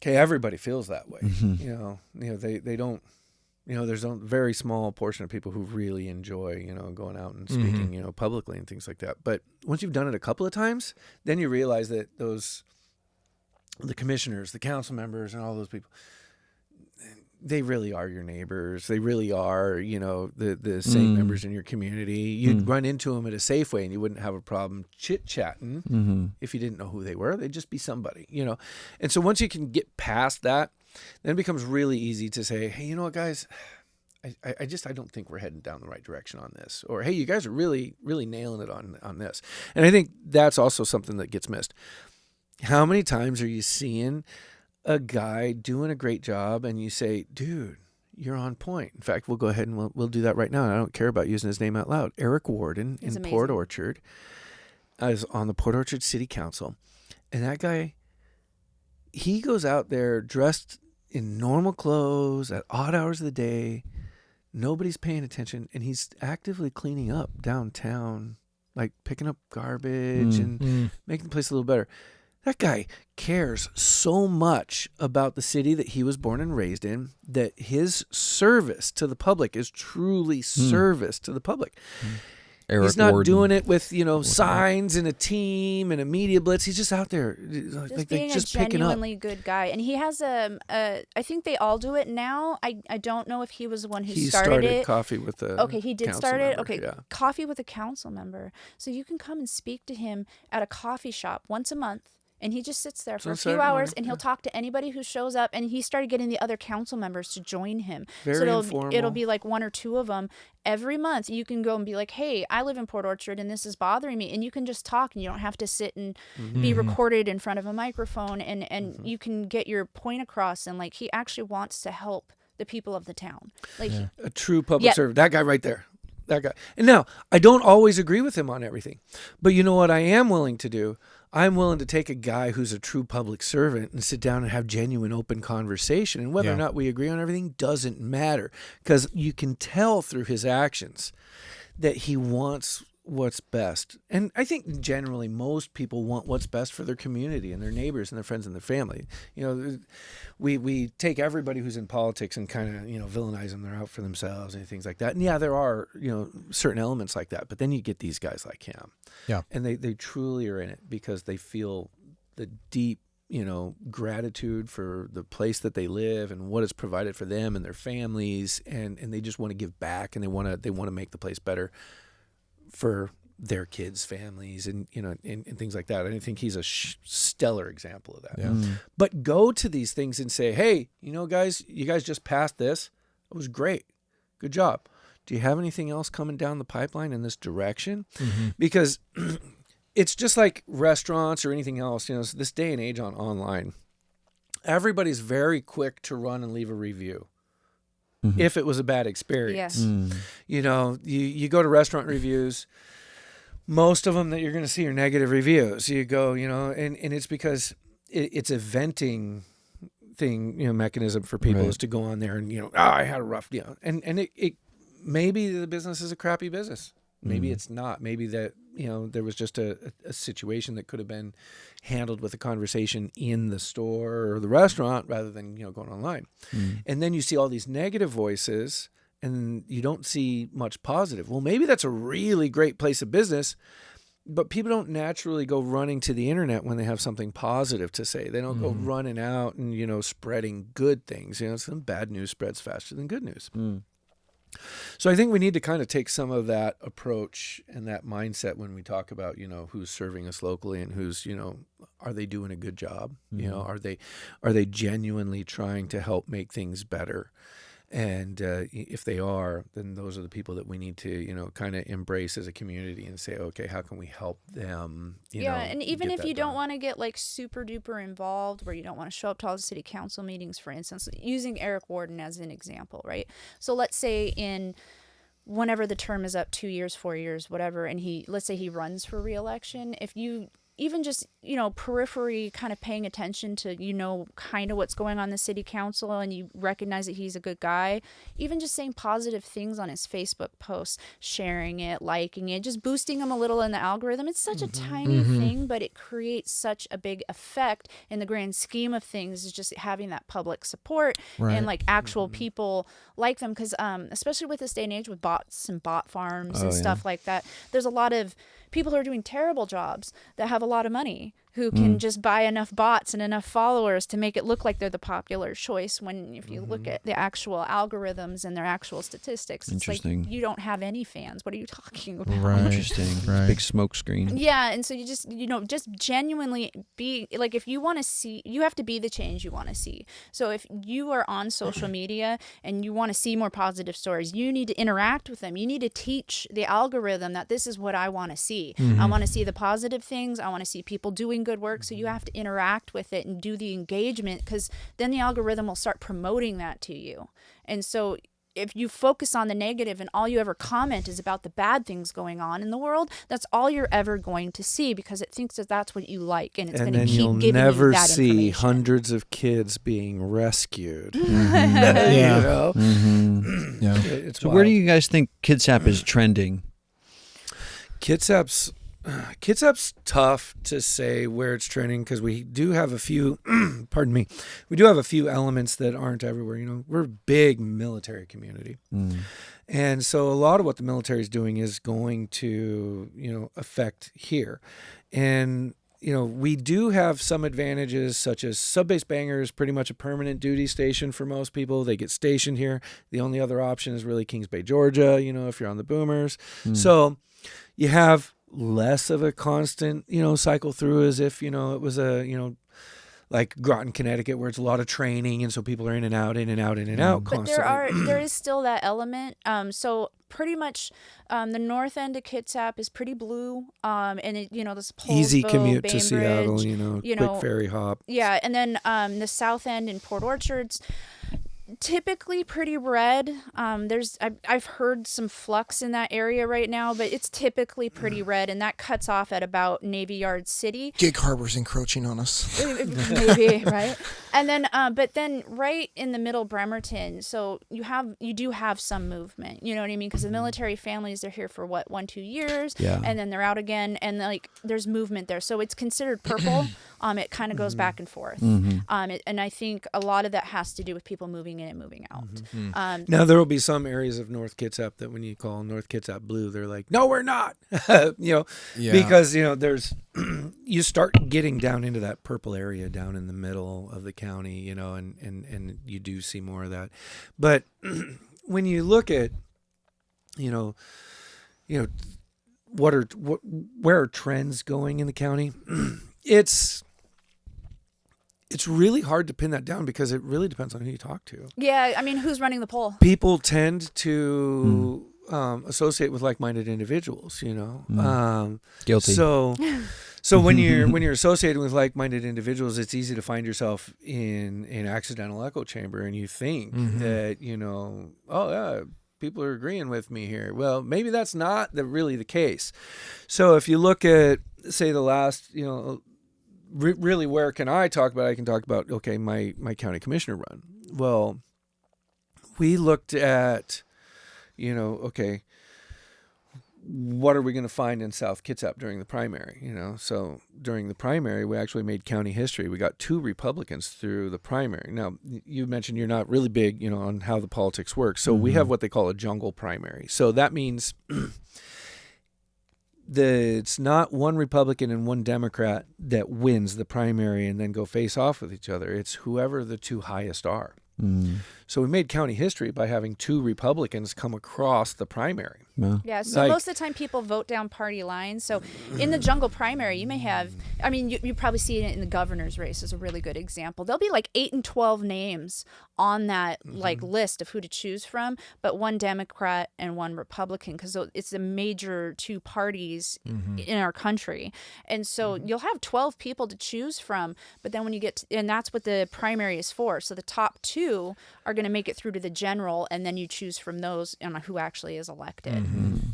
okay, everybody feels that way. You know, they don't. You know, there's a very small portion of people who really enjoy, you know, going out and speaking, you know, publicly and things like that. But once you've done it a couple of times, then you realize that the commissioners, the council members, and all those people, they really are your neighbors. They really are, you know, the same members in your community. You'd run into them at a Safeway and you wouldn't have a problem chit-chatting if you didn't know who they were. They'd just be somebody, you know. And so once you can get past that, then it becomes really easy to say, hey, you know what, guys, I don't think we're heading down the right direction on this. Or, hey, you guys are really, really nailing it on this. And I think that's also something that gets missed. How many times are you seeing a guy doing a great job and you say, dude, you're on point. In fact, we'll go ahead and we'll do that right now. And I don't care about using his name out loud. Eric Warden in amazing. Port Orchard. I was on the Port Orchard City Council. And that guy, he goes out there dressed in normal clothes at odd hours of the day. Nobody's paying attention. And he's actively cleaning up downtown, like picking up garbage and making the place a little better. That guy cares so much about the city that he was born and raised in that his service to the public is truly service to the public. Eric He's not Warden. doing it with, you know, signs and a team and a media blitz. He's just out there, Just being a picking up. genuinely good guy. And he has I think they all do it now. I don't know if he was the one who He started it. coffee with the Okay, he did council start it. member, Okay, yeah. coffee with a council member. So you can come and speak to him at a coffee shop once a month. And he just sits there for On a few Saturday hours, morning, and he'll talk to anybody who shows up. And he started getting the other council members to join him. Very so informal. it'll be like 1 or 2 of them every month. You can go and be like, hey, I live in Port Orchard, and this is bothering me. And you can just talk, and you don't have to sit and be recorded in front of a microphone. And you can get your point across. And like, he actually wants to help the people of the town. Like a true public servant. That guy right there. That guy. And now, I don't always agree with him on everything. But you know what I am willing to do? I'm willing to take a guy who's a true public servant and sit down and have genuine, open conversation. And whether or not we agree on everything doesn't matter, because you can tell through his actions that he wants what's best. And I think generally most people want what's best for their community and their neighbors and their friends and their family. You know, we take everybody who's in politics and kind of, you know, villainize them. They're out for themselves and things like that. And yeah, there are, you know, certain elements like that. But then you get these guys like him. Yeah. And they truly are in it because they feel the deep, you know, gratitude for the place that they live and what it's provided for them and their families. And they just want to give back, and they want to make the place better for their kids, families, and you know, and things like that. And I think he's a stellar example of that. Yeah. But go to these things and say, hey, you know, guys, you guys just passed this. It was great. Good job. Do you have anything else coming down the pipeline in this direction? Because it's just like restaurants or anything else. You know, so this day and age online, everybody's very quick to run and leave a review. If it was a bad experience. You know, you go to restaurant reviews, most of them that you're going to see are negative reviews. You go, you know, and it's because it's a venting thing, you know, mechanism for people is to go on there and, you know, I had a rough, you know, and it maybe the business is a crappy business. Maybe it's not. Maybe that, you know, there was just a situation that could have been handled with a conversation in the store or the restaurant rather than, you know, going online. And then you see all these negative voices and you don't see much positive. Well, maybe that's a really great place of business, but people don't naturally go running to the internet when they have something positive to say. They don't go running out and, you know, spreading good things. You know, some bad news spreads faster than good news. So I think we need to kind of take some of that approach and that mindset when we talk about, you know, who's serving us locally and who's, you know, are they doing a good job? You know, are they genuinely trying to help make things better? And if they are, then those are the people that we need to, you know, kind of embrace as a community and say, okay, how can we help them? You know, and even if you don't want to get like super duper involved, where you don't want to show up to all the city council meetings, for instance, using Eric Warden as an example, right? So let's say whenever the term is up, 2 years, 4 years, whatever, and let's say he runs for re-election, if you even just, you know, periphery kind of paying attention to, you know, kind of what's going on in the city council, and you recognize that he's a good guy, even just saying positive things on his Facebook posts, sharing it, liking it, just boosting him a little in the algorithm. It's such a tiny thing, but it creates such a big effect in the grand scheme of things, is just having that public support and like actual people like them. Because especially with this day and age with bots and bot farms and stuff like that, there's a lot of people who are doing terrible jobs that have a lot of money, who can just buy enough bots and enough followers to make it look like they're the popular choice, when if you look at the actual algorithms and their actual statistics, it's like you don't have any fans. What are you talking about? Interesting. Big smoke screen. Yeah, and so you just, you know, just genuinely be like, if you want to see, you have to be the change you want to see. So if you are on social media and you want to see more positive stories, you need to interact with them. You need to teach the algorithm that this is what I want to see. I want to see the positive things. I want to see people doing good work. So you have to interact with it and do the engagement, because then the algorithm will start promoting that to you. And so if you focus on the negative and all you ever comment is about the bad things going on in the world, that's all you're ever going to see, because it thinks that that's what you like, and it's going to keep giving you that information. And then you'll never see hundreds of kids being rescued. You Yeah. know? Yeah. So where do you guys think Kitsap is trending? Kitsap's tough to say where it's trending, because we do have a few pardon me, we do have a few elements that aren't everywhere. You know, we're a big military community, and so a lot of what the military is doing is going to, you know, affect here. And you know, we do have some advantages, such as sub-base Bangor is pretty much a permanent duty station for most people. They get stationed here. The only other option is really Kings Bay, Georgia, you know, if you're on the boomers. So you have less of a constant, cycle through as if, it was a, like Groton, Connecticut, where it's a lot of training, and so people are in and out, in and out, in and out But constantly. there is still that element. So pretty much, the north end of Kitsap is pretty blue. And it, this Easy Poulsbo, commute to Bainbridge, Seattle, quick ferry hop. Yeah, and then the south end in Port Orchards, typically pretty red. I've heard some flux in that area right now, but it's typically pretty red, and that cuts off at about Navy Yard City. Gig Harbor's encroaching on us. Maybe, right? And then but then right in the middle, Bremerton, so you do have some movement, you know what I mean? Because the military families, they're here for 1-2 years, and then they're out again, and like there's movement there, so it's considered purple. It kind of goes back and forth. And I think a lot of that has to do with people moving in and moving out. Now, there will be some areas of North Kitsap that when you call North Kitsap blue, they're like, no, we're not, because, there's, you start getting down into that purple area down in the middle of the county, and you do see more of that. But when you look at, where are trends going in the county? It's really hard to pin that down because it really depends on who you talk to. Yeah, I mean, who's running the poll? People tend to associate with like-minded individuals, Guilty. So when you're associating with like-minded individuals, it's easy to find yourself in an accidental echo chamber, and you think that oh yeah, people are agreeing with me here. Well, maybe that's not really the case. So if you look at, say, the last really, where can I talk about? I can talk about, okay, my county commissioner run. Well, we looked at, okay, what are we going to find in South Kitsap during the primary? So during the primary, we actually made county history. We got 2 Republicans through the primary. Now, you mentioned you're not really big, on how the politics work. So we have what they call a jungle primary. So that means it's not one Republican and one Democrat that wins the primary and then go face off with each other. It's whoever the 2 highest are. So we made county history by having 2 Republicans come across the primary. Yeah, so most of the time people vote down party lines. So in the jungle primary, you may have, I mean, you probably see it in the governor's race is a really good example. There'll be like 8 and 12 names on that like list of who to choose from, but 1 Democrat and 1 Republican, because it's the major 2 parties in our country. And so you'll have 12 people to choose from, but then when you get to, and that's what the primary is for. So the top 2 are going to make it through to the general, and then you choose from those on who actually is elected.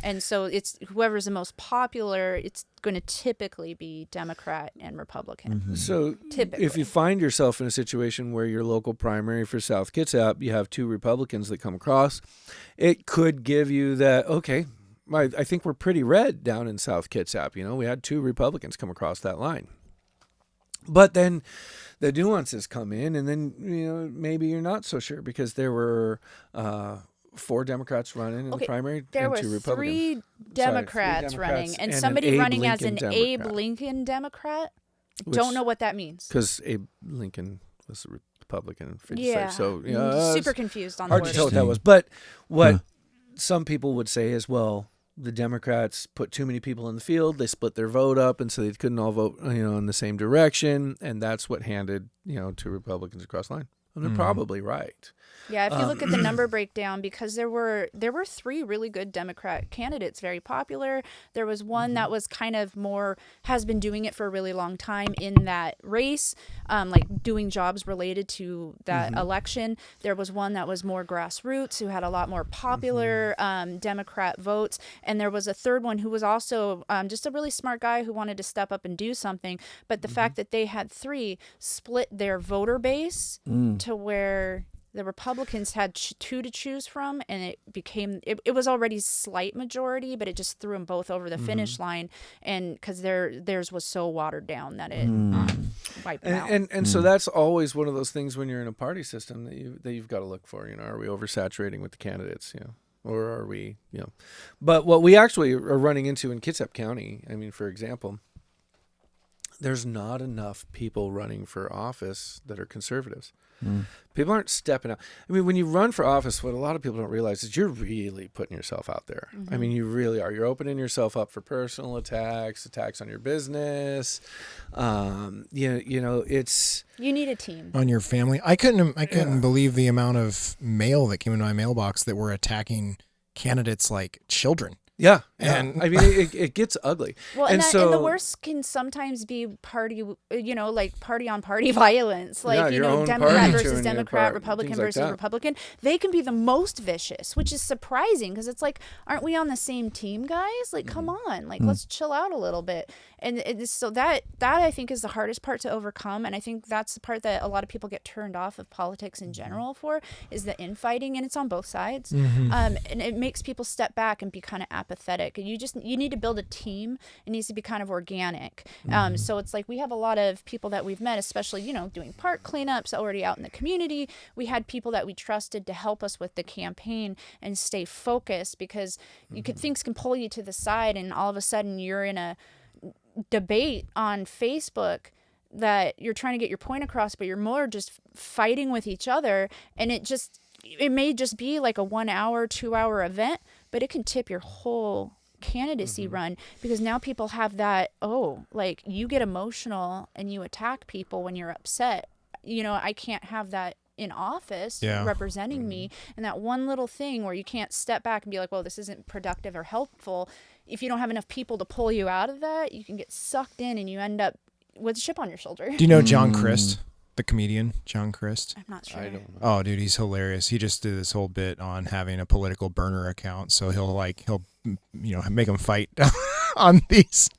And so it's whoever's the most popular, it's going to typically be Democrat and Republican. So typically, if you find yourself in a situation where your local primary for South Kitsap, you have 2 Republicans that come across, it could give you that, okay, I think we're pretty red down in South Kitsap. We had 2 Republicans come across that line. But then the nuances come in, and then maybe you're not so sure because there were 4 Democrats running in the primary there and 2 were Republicans. 3 Democrats running, and somebody running as an Abe Lincoln Democrat. Don't know what that means. Because Abe Lincoln was a Republican. Yeah. So super confused on the hard word. to tell what that was. But what some people would say is, well, the Democrats put too many people in the field. They split their vote up, and so they couldn't all vote, in the same direction, and that's what handed, 2 Republicans across the line. And they're probably right. Yeah, if you look at the number breakdown, because there were 3 really good Democrat candidates, very popular. There was one that was kind of more, has been doing it for a really long time in that race, like doing jobs related to that election. There was one that was more grassroots, who had a lot more popular Democrat votes. And there was a third one who was also just a really smart guy who wanted to step up and do something. But the fact that they had 3 split their voter base to where the Republicans had 2 to choose from, and it became it was already slight majority, but it just threw them both over the finish line, and because theirs was so watered down that it wiped them out. And so that's always one of those things when you're in a party system that you've got to look for. Are we oversaturating with the candidates? Or are we? But what we actually are running into in Kitsap County, I mean, for example, there's not enough people running for office that are conservatives. People aren't stepping out. I mean, when you run for office, what a lot of people don't realize is you're really putting yourself out there. I mean, you really are. You're opening yourself up for personal attacks on your business. It's... You need a team. On your family. I couldn't believe the amount of mail that came into my mailbox that were attacking candidates like children. Yeah, and I mean, it gets ugly. Well, and the worst can sometimes be party on party violence, like Democrat versus Democrat, Republican versus Republican. They can be the most vicious, which is surprising because it's like, aren't we on the same team, guys? Like, come on, like let's chill out a little bit. And so that I think is the hardest part to overcome, and I think that's the part that a lot of people get turned off of politics in general for, is the infighting, and it's on both sides. And it makes people step back and be kind of apathetic. And you need to build a team. It needs to be kind of organic. So it's like we have a lot of people that we've met, especially doing park cleanups already out in the community. We had people that we trusted to help us with the campaign and stay focused, because things can pull you to the side, and all of a sudden you're in a debate on Facebook that you're trying to get your point across, but you're more just fighting with each other, and it may just be like a 1 hour, 2 hour event, but it can tip your whole candidacy run, because now people have that, like you get emotional and you attack people when you're upset. I can't have that in office representing me, and that one little thing where you can't step back and be like, well, this isn't productive or helpful. If you don't have enough people to pull you out of that, you can get sucked in and you end up with a chip on your shoulder. Do you know John Crist, the comedian John Crist? I'm not sure. I don't know. Oh, dude, he's hilarious. He just did this whole bit on having a political burner account, so he'll make them fight on this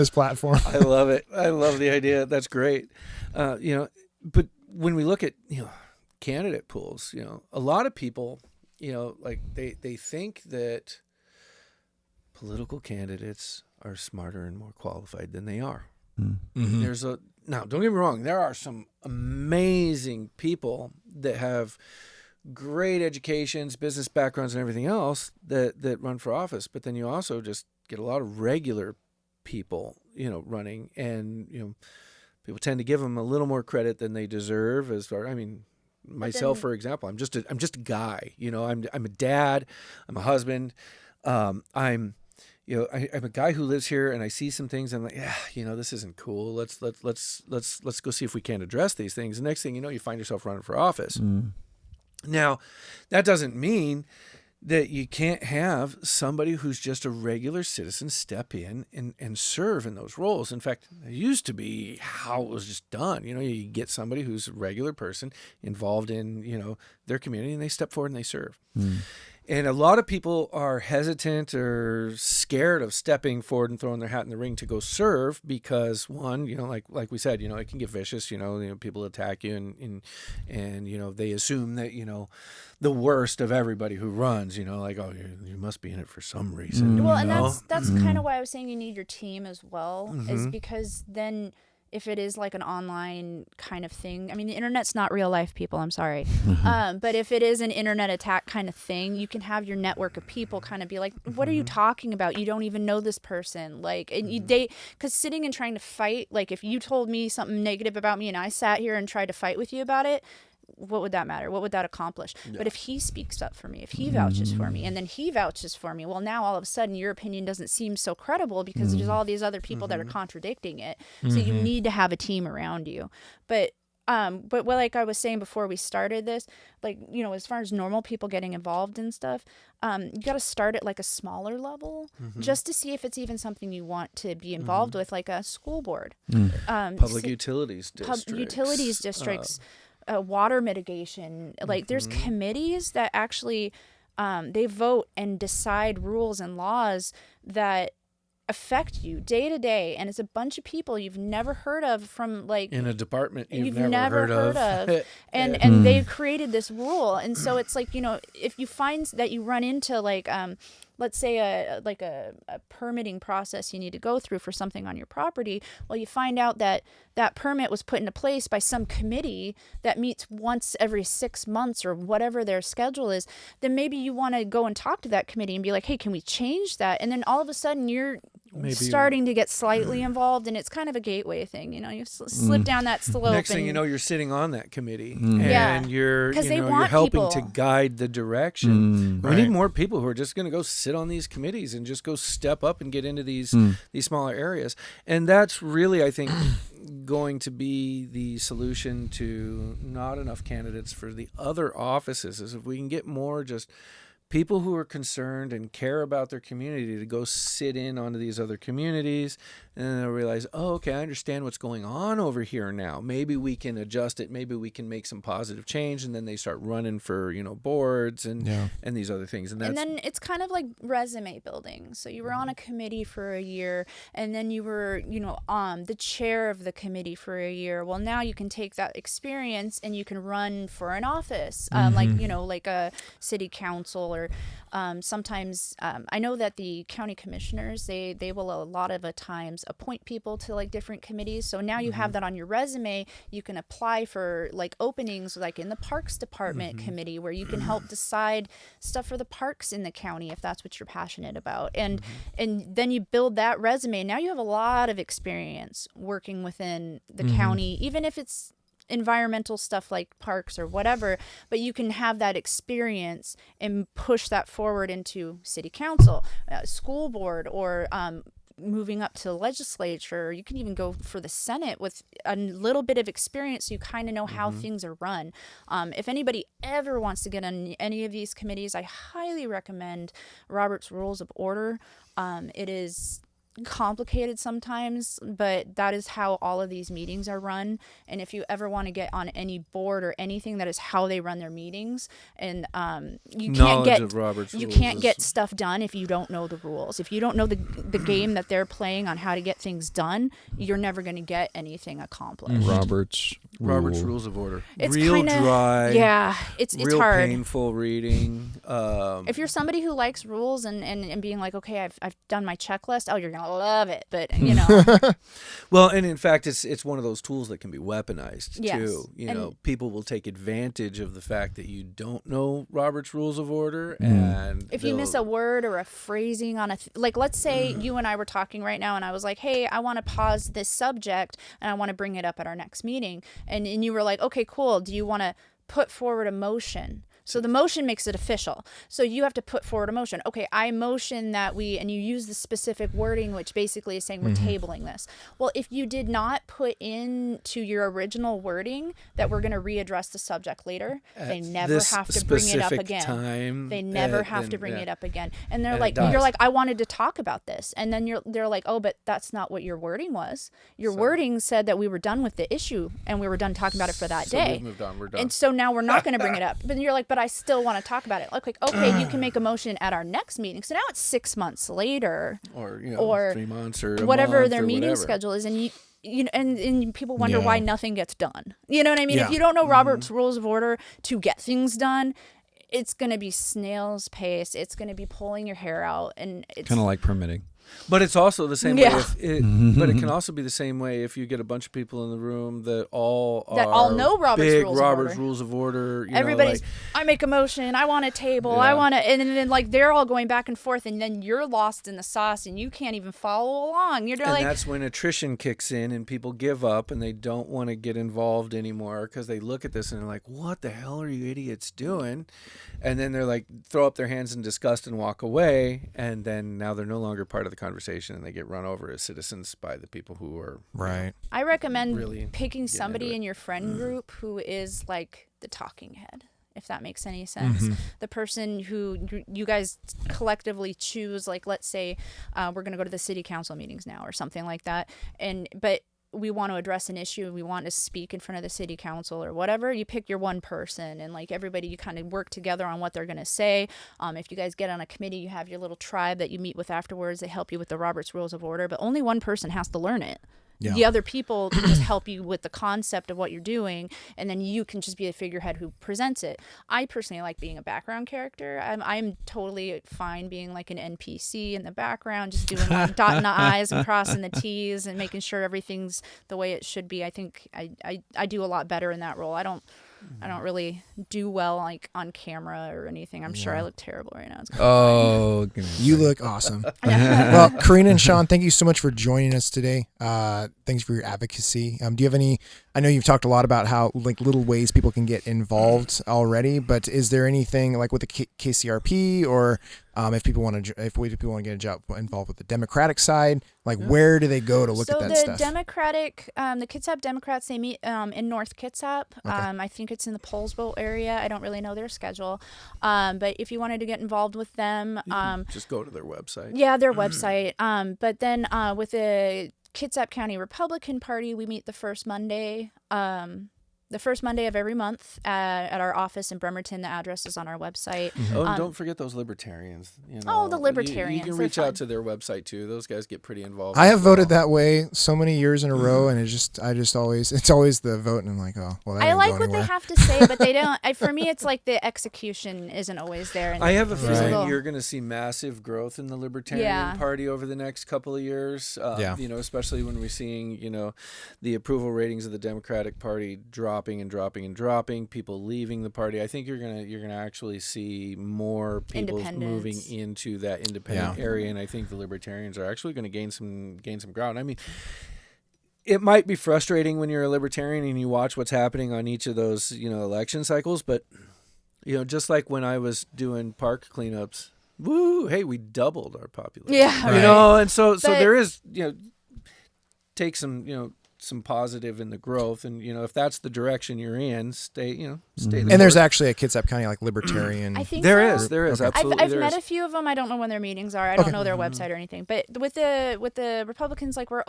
platform. I love it. I love the idea. That's great. But when we look at candidate pools, a lot of people, like they think that political candidates are smarter and more qualified than they are. Now, don't get me wrong, there are some amazing people that have great educations, business backgrounds, and everything else that run for office. But then you also just get a lot of regular people, running, and people tend to give them a little more credit than they deserve. Myself, for example, I'm just a guy. I'm a dad, I'm a husband, I'm a guy who lives here, and I see some things. I'm like, this isn't cool. Let's go see if we can address these things. The next thing you know, you find yourself running for office. Now, that doesn't mean that you can't have somebody who's just a regular citizen step in and serve in those roles. In fact, it used to be how it was just done. You get somebody who's a regular person involved in, their community, and they step forward and they serve. And a lot of people are hesitant or scared of stepping forward and throwing their hat in the ring to go serve because, one, like we said, it can get vicious. People attack you and they assume that the worst of everybody who runs. Like, oh, you must be in it for some reason. Well, and that's kind of why I was saying you need your team as well, is because then, if it is like an online kind of thing, I mean, the internet's not real life, people, I'm sorry. But if it is an internet attack kind of thing, you can have your network of people kind of be like, what are you talking about? You don't even know this person. Like, and because sitting and trying to fight, like if you told me something negative about me and I sat here and tried to fight with you about it, what would that matter? What would that accomplish? Yeah. But if he speaks up for me, if he vouches for me, and then he vouches for me, well, now all of a sudden your opinion doesn't seem so credible because there's all these other people that are contradicting it. So you need to have a team around you. But like I was saying before we started this, like, as far as normal people getting involved in stuff, you got to start at like a smaller level just to see if it's even something you want to be involved with, like a school board. Public utilities districts. Water mitigation, like there's committees that actually they vote and decide rules and laws that affect you day to day, and it's a bunch of people you've never heard of from, like, in a department you've never heard of. And they've created this rule, and so it's like, if you find that you run into like let's say a permitting process you need to go through for something on your property, well, you find out that permit was put into place by some committee that meets once every 6 months or whatever their schedule is, then maybe you want to go and talk to that committee and be like, hey, can we change that? And then all of a sudden starting to get slightly involved, and it's kind of a gateway thing. You slip down that slope. Next thing you know, you're sitting on that committee, Yeah. and you're want helping to people. guide the direction. We Right. need more people who are just going to go sit on these committees and just go step up and get into these smaller areas. And that's really, I think, going to be the solution to not enough candidates for the other offices, is if we can get more just people who are concerned and care about their community to go sit in onto these other communities, and then they'll realize, oh, okay, I understand what's going on over here now. Maybe we can adjust it. Maybe we can make some positive change. And then they start running for, boards and these other things. And then it's kind of like resume building. So you were on a committee for a year, and then you were, the chair of the committee for a year. Well, now you can take that experience and you can run for an office, like a city council, or sometimes I know that the county commissioners, they will a lot of the times appoint people to like different committees. So now you have that on your resume. You can apply for like openings like in the Parks Department committee, where you can help decide stuff for the parks in the county if that's what you're passionate about. And then you build that resume. Now you have a lot of experience working within the county, even if it's environmental stuff like parks or whatever, but you can have that experience and push that forward into city council, school board, or moving up to the legislature. You can even go for the Senate with a little bit of experience, so you kind of know how things are run. If anybody ever wants to get on any of these committees, I highly recommend Robert's Rules of Order. It is complicated sometimes, but that is how all of these meetings are run. And if you ever want to get on any board or anything, that is how they run their meetings. And you can't get stuff done if you don't know the rules. If you don't know the game that they're playing on how to get things done, you're never going to get anything accomplished. Robert's Rules of Order. It's real kinda, dry. Yeah, it's real hard. Painful reading. If you're somebody who likes rules and being like, okay, I've done my checklist, oh, you're gonna love it. But well, and in fact, it's one of those tools that can be weaponized Yes. too. People will take advantage of the fact that you don't know Robert's Rules of Order, and if you miss a word or a phrasing on like, let's say you and I were talking right now, and I was like, hey, I want to pause this subject and I want to bring it up at our next meeting, and you were like, okay, cool. Do you want to put forward a motion? So the motion makes it official. So you have to put forward a motion. Okay, I motion that and you use the specific wording, which basically is saying we're tabling this. Well, if you did not put into your original wording that we're going to readdress the subject later, they never have to bring it up again. They never have to bring it up again. And they're like, you're like, I wanted to talk about this. And then they're like, oh, but that's not what your wording was. Your wording said that we were done with the issue and we were done talking about it for that day. We've moved on. We're done. And so now we're not going to bring it up. But you're like, but I still want to talk about it. Like, okay, you can make a motion at our next meeting. So now it's 6 months later, or 3 months, or whatever their meeting schedule is, and and people wonder why nothing gets done. You know what I mean? Yeah. If you don't know Robert's Rules of Order to get things done, it's going to be snail's pace. It's going to be pulling your hair out, and it's kind of like permitting. But it's also the same way. But it can also be the same way if you get a bunch of people in the room that all know Robert's Rules of Order. Everybody's, I make a motion, I want a table, I want to, and then like they're all going back and forth, and then you're lost in the sauce, and you can't even follow along. You're like, that's when attrition kicks in, and people give up, and they don't want to get involved anymore because they look at this and they're like, "What the hell are you idiots doing?" And then they're like, throw up their hands in disgust and walk away, and then now they're no longer part of the conversation, and they get run over as citizens by the people who are right. I recommend really picking somebody in your friend group who is like the talking head, if that makes any sense. The person who you guys collectively choose, like let's say we're going to go to the city council meetings now or something like that, but we want to address an issue, we want to speak in front of the city council or whatever, you pick your one person, and like everybody, you kind of work together on what they're going to say. If you guys get on a committee, you have your little tribe that you meet with afterwards. They help you with the Robert's Rules of Order, but only one person has to learn it. Yeah. The other people just help you with the concept of what you're doing, and then you can just be a figurehead who presents it. I personally like being a background character. I'm totally fine being like an NPC in the background, just doing like dotting the I's and crossing the T's and making sure everything's the way it should be. I think I do a lot better in that role. I don't I don't really do well like on camera or anything. I'm sure I look terrible right now. It's gonna Oh, you look awesome. Well, Cerina and Sean, thank you so much for joining us today. Thanks for your advocacy. Do you have any? I know you've talked a lot about how like little ways people can get involved already, but is there anything like with the KCRP or if people want to get a job involved with the Democratic side, like where do they go to look at that stuff? So the Kitsap Democrats, they meet in North Kitsap. Okay. I think it's in the Polsbo area. I don't really know their schedule. But if you wanted to get involved with them, just go to their website. Yeah, their website. But then with the Kitsap County Republican Party, we meet the first Monday. The first Monday of every month at our office in Bremerton. The address is on our website. Oh, and don't forget those libertarians. The libertarians. You can reach out to their website too. Those guys get pretty involved. I have voted that way so many years in a row, and it's always the vote, and I'm like, oh, well, that I didn't like go what anywhere. they have to say, but they don't. For me, it's like the execution isn't always there. And I have a feeling Right. you're going to see massive growth in the Libertarian Party over the next couple of years. Especially when we're seeing, the approval ratings of the Democratic Party dropping and dropping and dropping, people leaving the party. I think you're gonna actually see more people moving into that independent area, and I think the Libertarians are actually going to gain some ground. I mean, it might be frustrating when you're a Libertarian and you watch what's happening on each of those election cycles, but just like when I was doing park cleanups, woo, hey, we doubled our population. Yeah, right. And so there is take some positive in the growth, and if that's the direction you're in, stay the And there's course. actually a Kitsap County like Libertarian. I think there so. is Okay. absolutely. I've there met is. a few of them. I don't know when their meetings are. I don't know their website or anything. But with the Republicans, like we're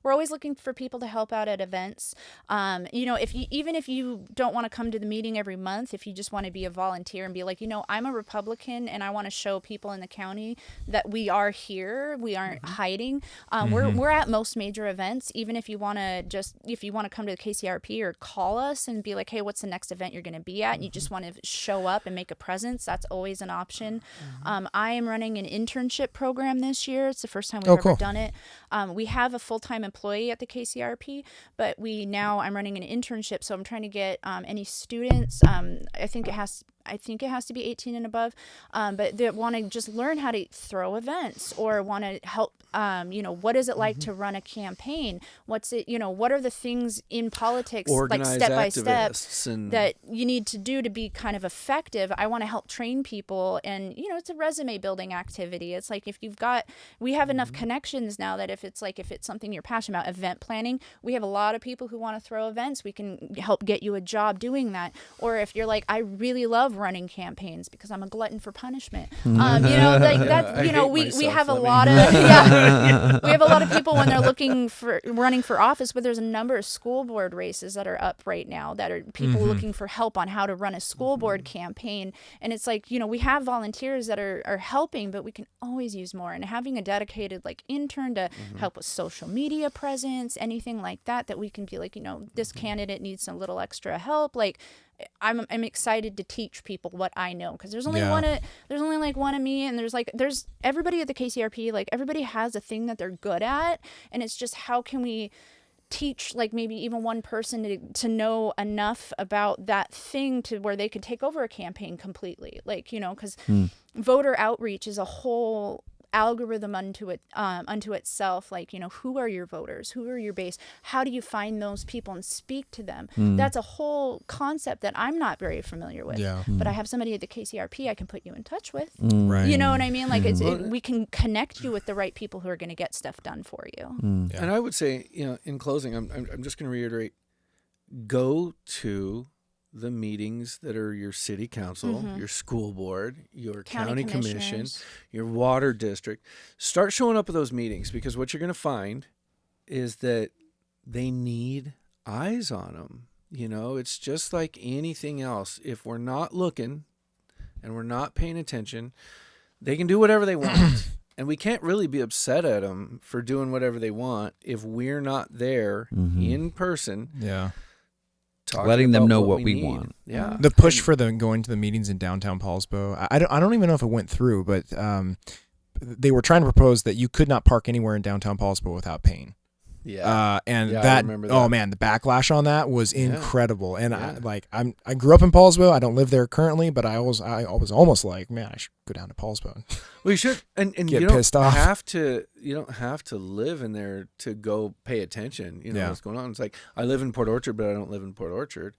always looking for people to help out at events. If you don't want to come to the meeting every month, if you just want to be a volunteer and be like, I'm a Republican and I want to show people in the county that we are here, we aren't hiding. We're at most major events. Even if you want to come to the KCRP or call us and be like, hey, what's the next event you're going to be at? And you just want to show up and make a presence. That's always an option. I am running an internship program this year. It's the first time we've ever done it. We have a full-time employee at the KCRP, but I'm running an internship. So I'm trying to get any students. I think it has to be 18 and above, but they want to just learn how to throw events or want to help. What is it like to run a campaign? What's it? What are the things in politics, Organize like step by step, and that you need to do to be kind of effective? I want to help train people, and it's a resume building activity. It's like we have enough connections now that if it's something you're passionate about, event planning, we have a lot of people who want to throw events. We can help get you a job doing that. Or if you're like, I really love running campaigns because I'm a glutton for punishment. We have a lot of we have a lot of people when they're running for office, but there's a number of school board races that are up right now that are people looking for help on how to run a school board campaign. And it's like, we have volunteers that are helping, but we can always use more. And having a dedicated intern to help with social media presence, anything like that we can be like, this candidate needs some little extra help. Like, I'm excited to teach people what I know, because there's only one of me, and there's everybody at the KCRP, like everybody has a thing that they're good at, and it's just how can we teach maybe even one person to know enough about that thing to where they could take over a campaign completely, because voter outreach is a whole algorithm unto itself. Who are your voters, who are your base, how do you find those people and speak to them? That's a whole concept that I'm not very familiar with, but I have somebody at the KCRP I can put you in touch with. Right. You know what I mean? We can connect you with the right people who are going to get stuff done for you. And I would say, in closing, I'm just going to reiterate, go to the meetings that are your city council, your school board, your county commission, your water district. Start showing up at those meetings, because what you're going to find is that they need eyes on them. It's just like anything else. If we're not looking and we're not paying attention, they can do whatever they want. And we can't really be upset at them for doing whatever they want if we're not there in person. Yeah. Letting them know what we need. want. Yeah. The push for them going to the meetings in downtown Paulsbo. I don't even know if it went through, but they were trying to propose that you could not park anywhere in downtown Paulsbo without paying. Yeah. And Yeah, I that, remember oh that. man, the backlash on that was incredible. And I grew up in Paulsbo. I don't live there currently, but I was almost like, man, I should go down to Paulsbo. Well, you should, and Get you don't pissed off. you don't have to live in there to go pay attention. You know Yeah. what's going on. It's like I live in Port Orchard, but I don't live in Port Orchard.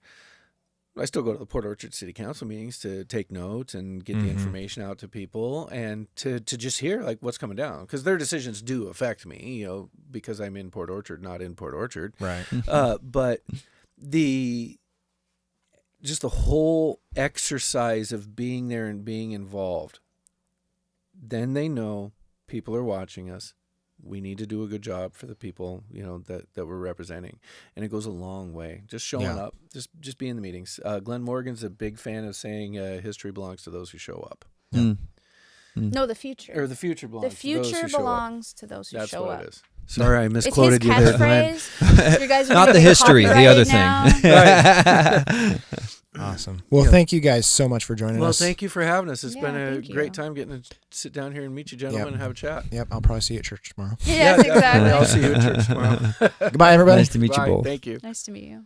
I still go to the Port Orchard City Council meetings to take notes and get the information out to people and to just hear like what's coming down, because their decisions do affect me, you know, because I'm in Port Orchard, not in Port Orchard. Right. But just the whole exercise of being there and being involved, then they know people are watching us. We need to do a good job for the people, you know, that we're representing. And it goes a long way. Just showing up, just be in the meetings. Glenn Morgan's a big fan of saying history belongs to those who show up. No, the future. Or the future belongs The to those future who show up. belongs to those who That's show what up. it is. Sorry, I It's his misquoted you there, Glenn. catchphrase. You guys are Not gonna the get history, the other copyrighted thing. now. Awesome. Well, thank you guys so much for joining Well, us. thank you for having us. It's Yeah, been a thank you. great time getting to sit down here and meet you gentlemen and have a chat. Yep, I'll probably see you at church tomorrow. Yes, definitely. I'll exactly. see you at church tomorrow. Goodbye, everybody. Nice to meet you Bye. both. Thank you. Nice to meet you.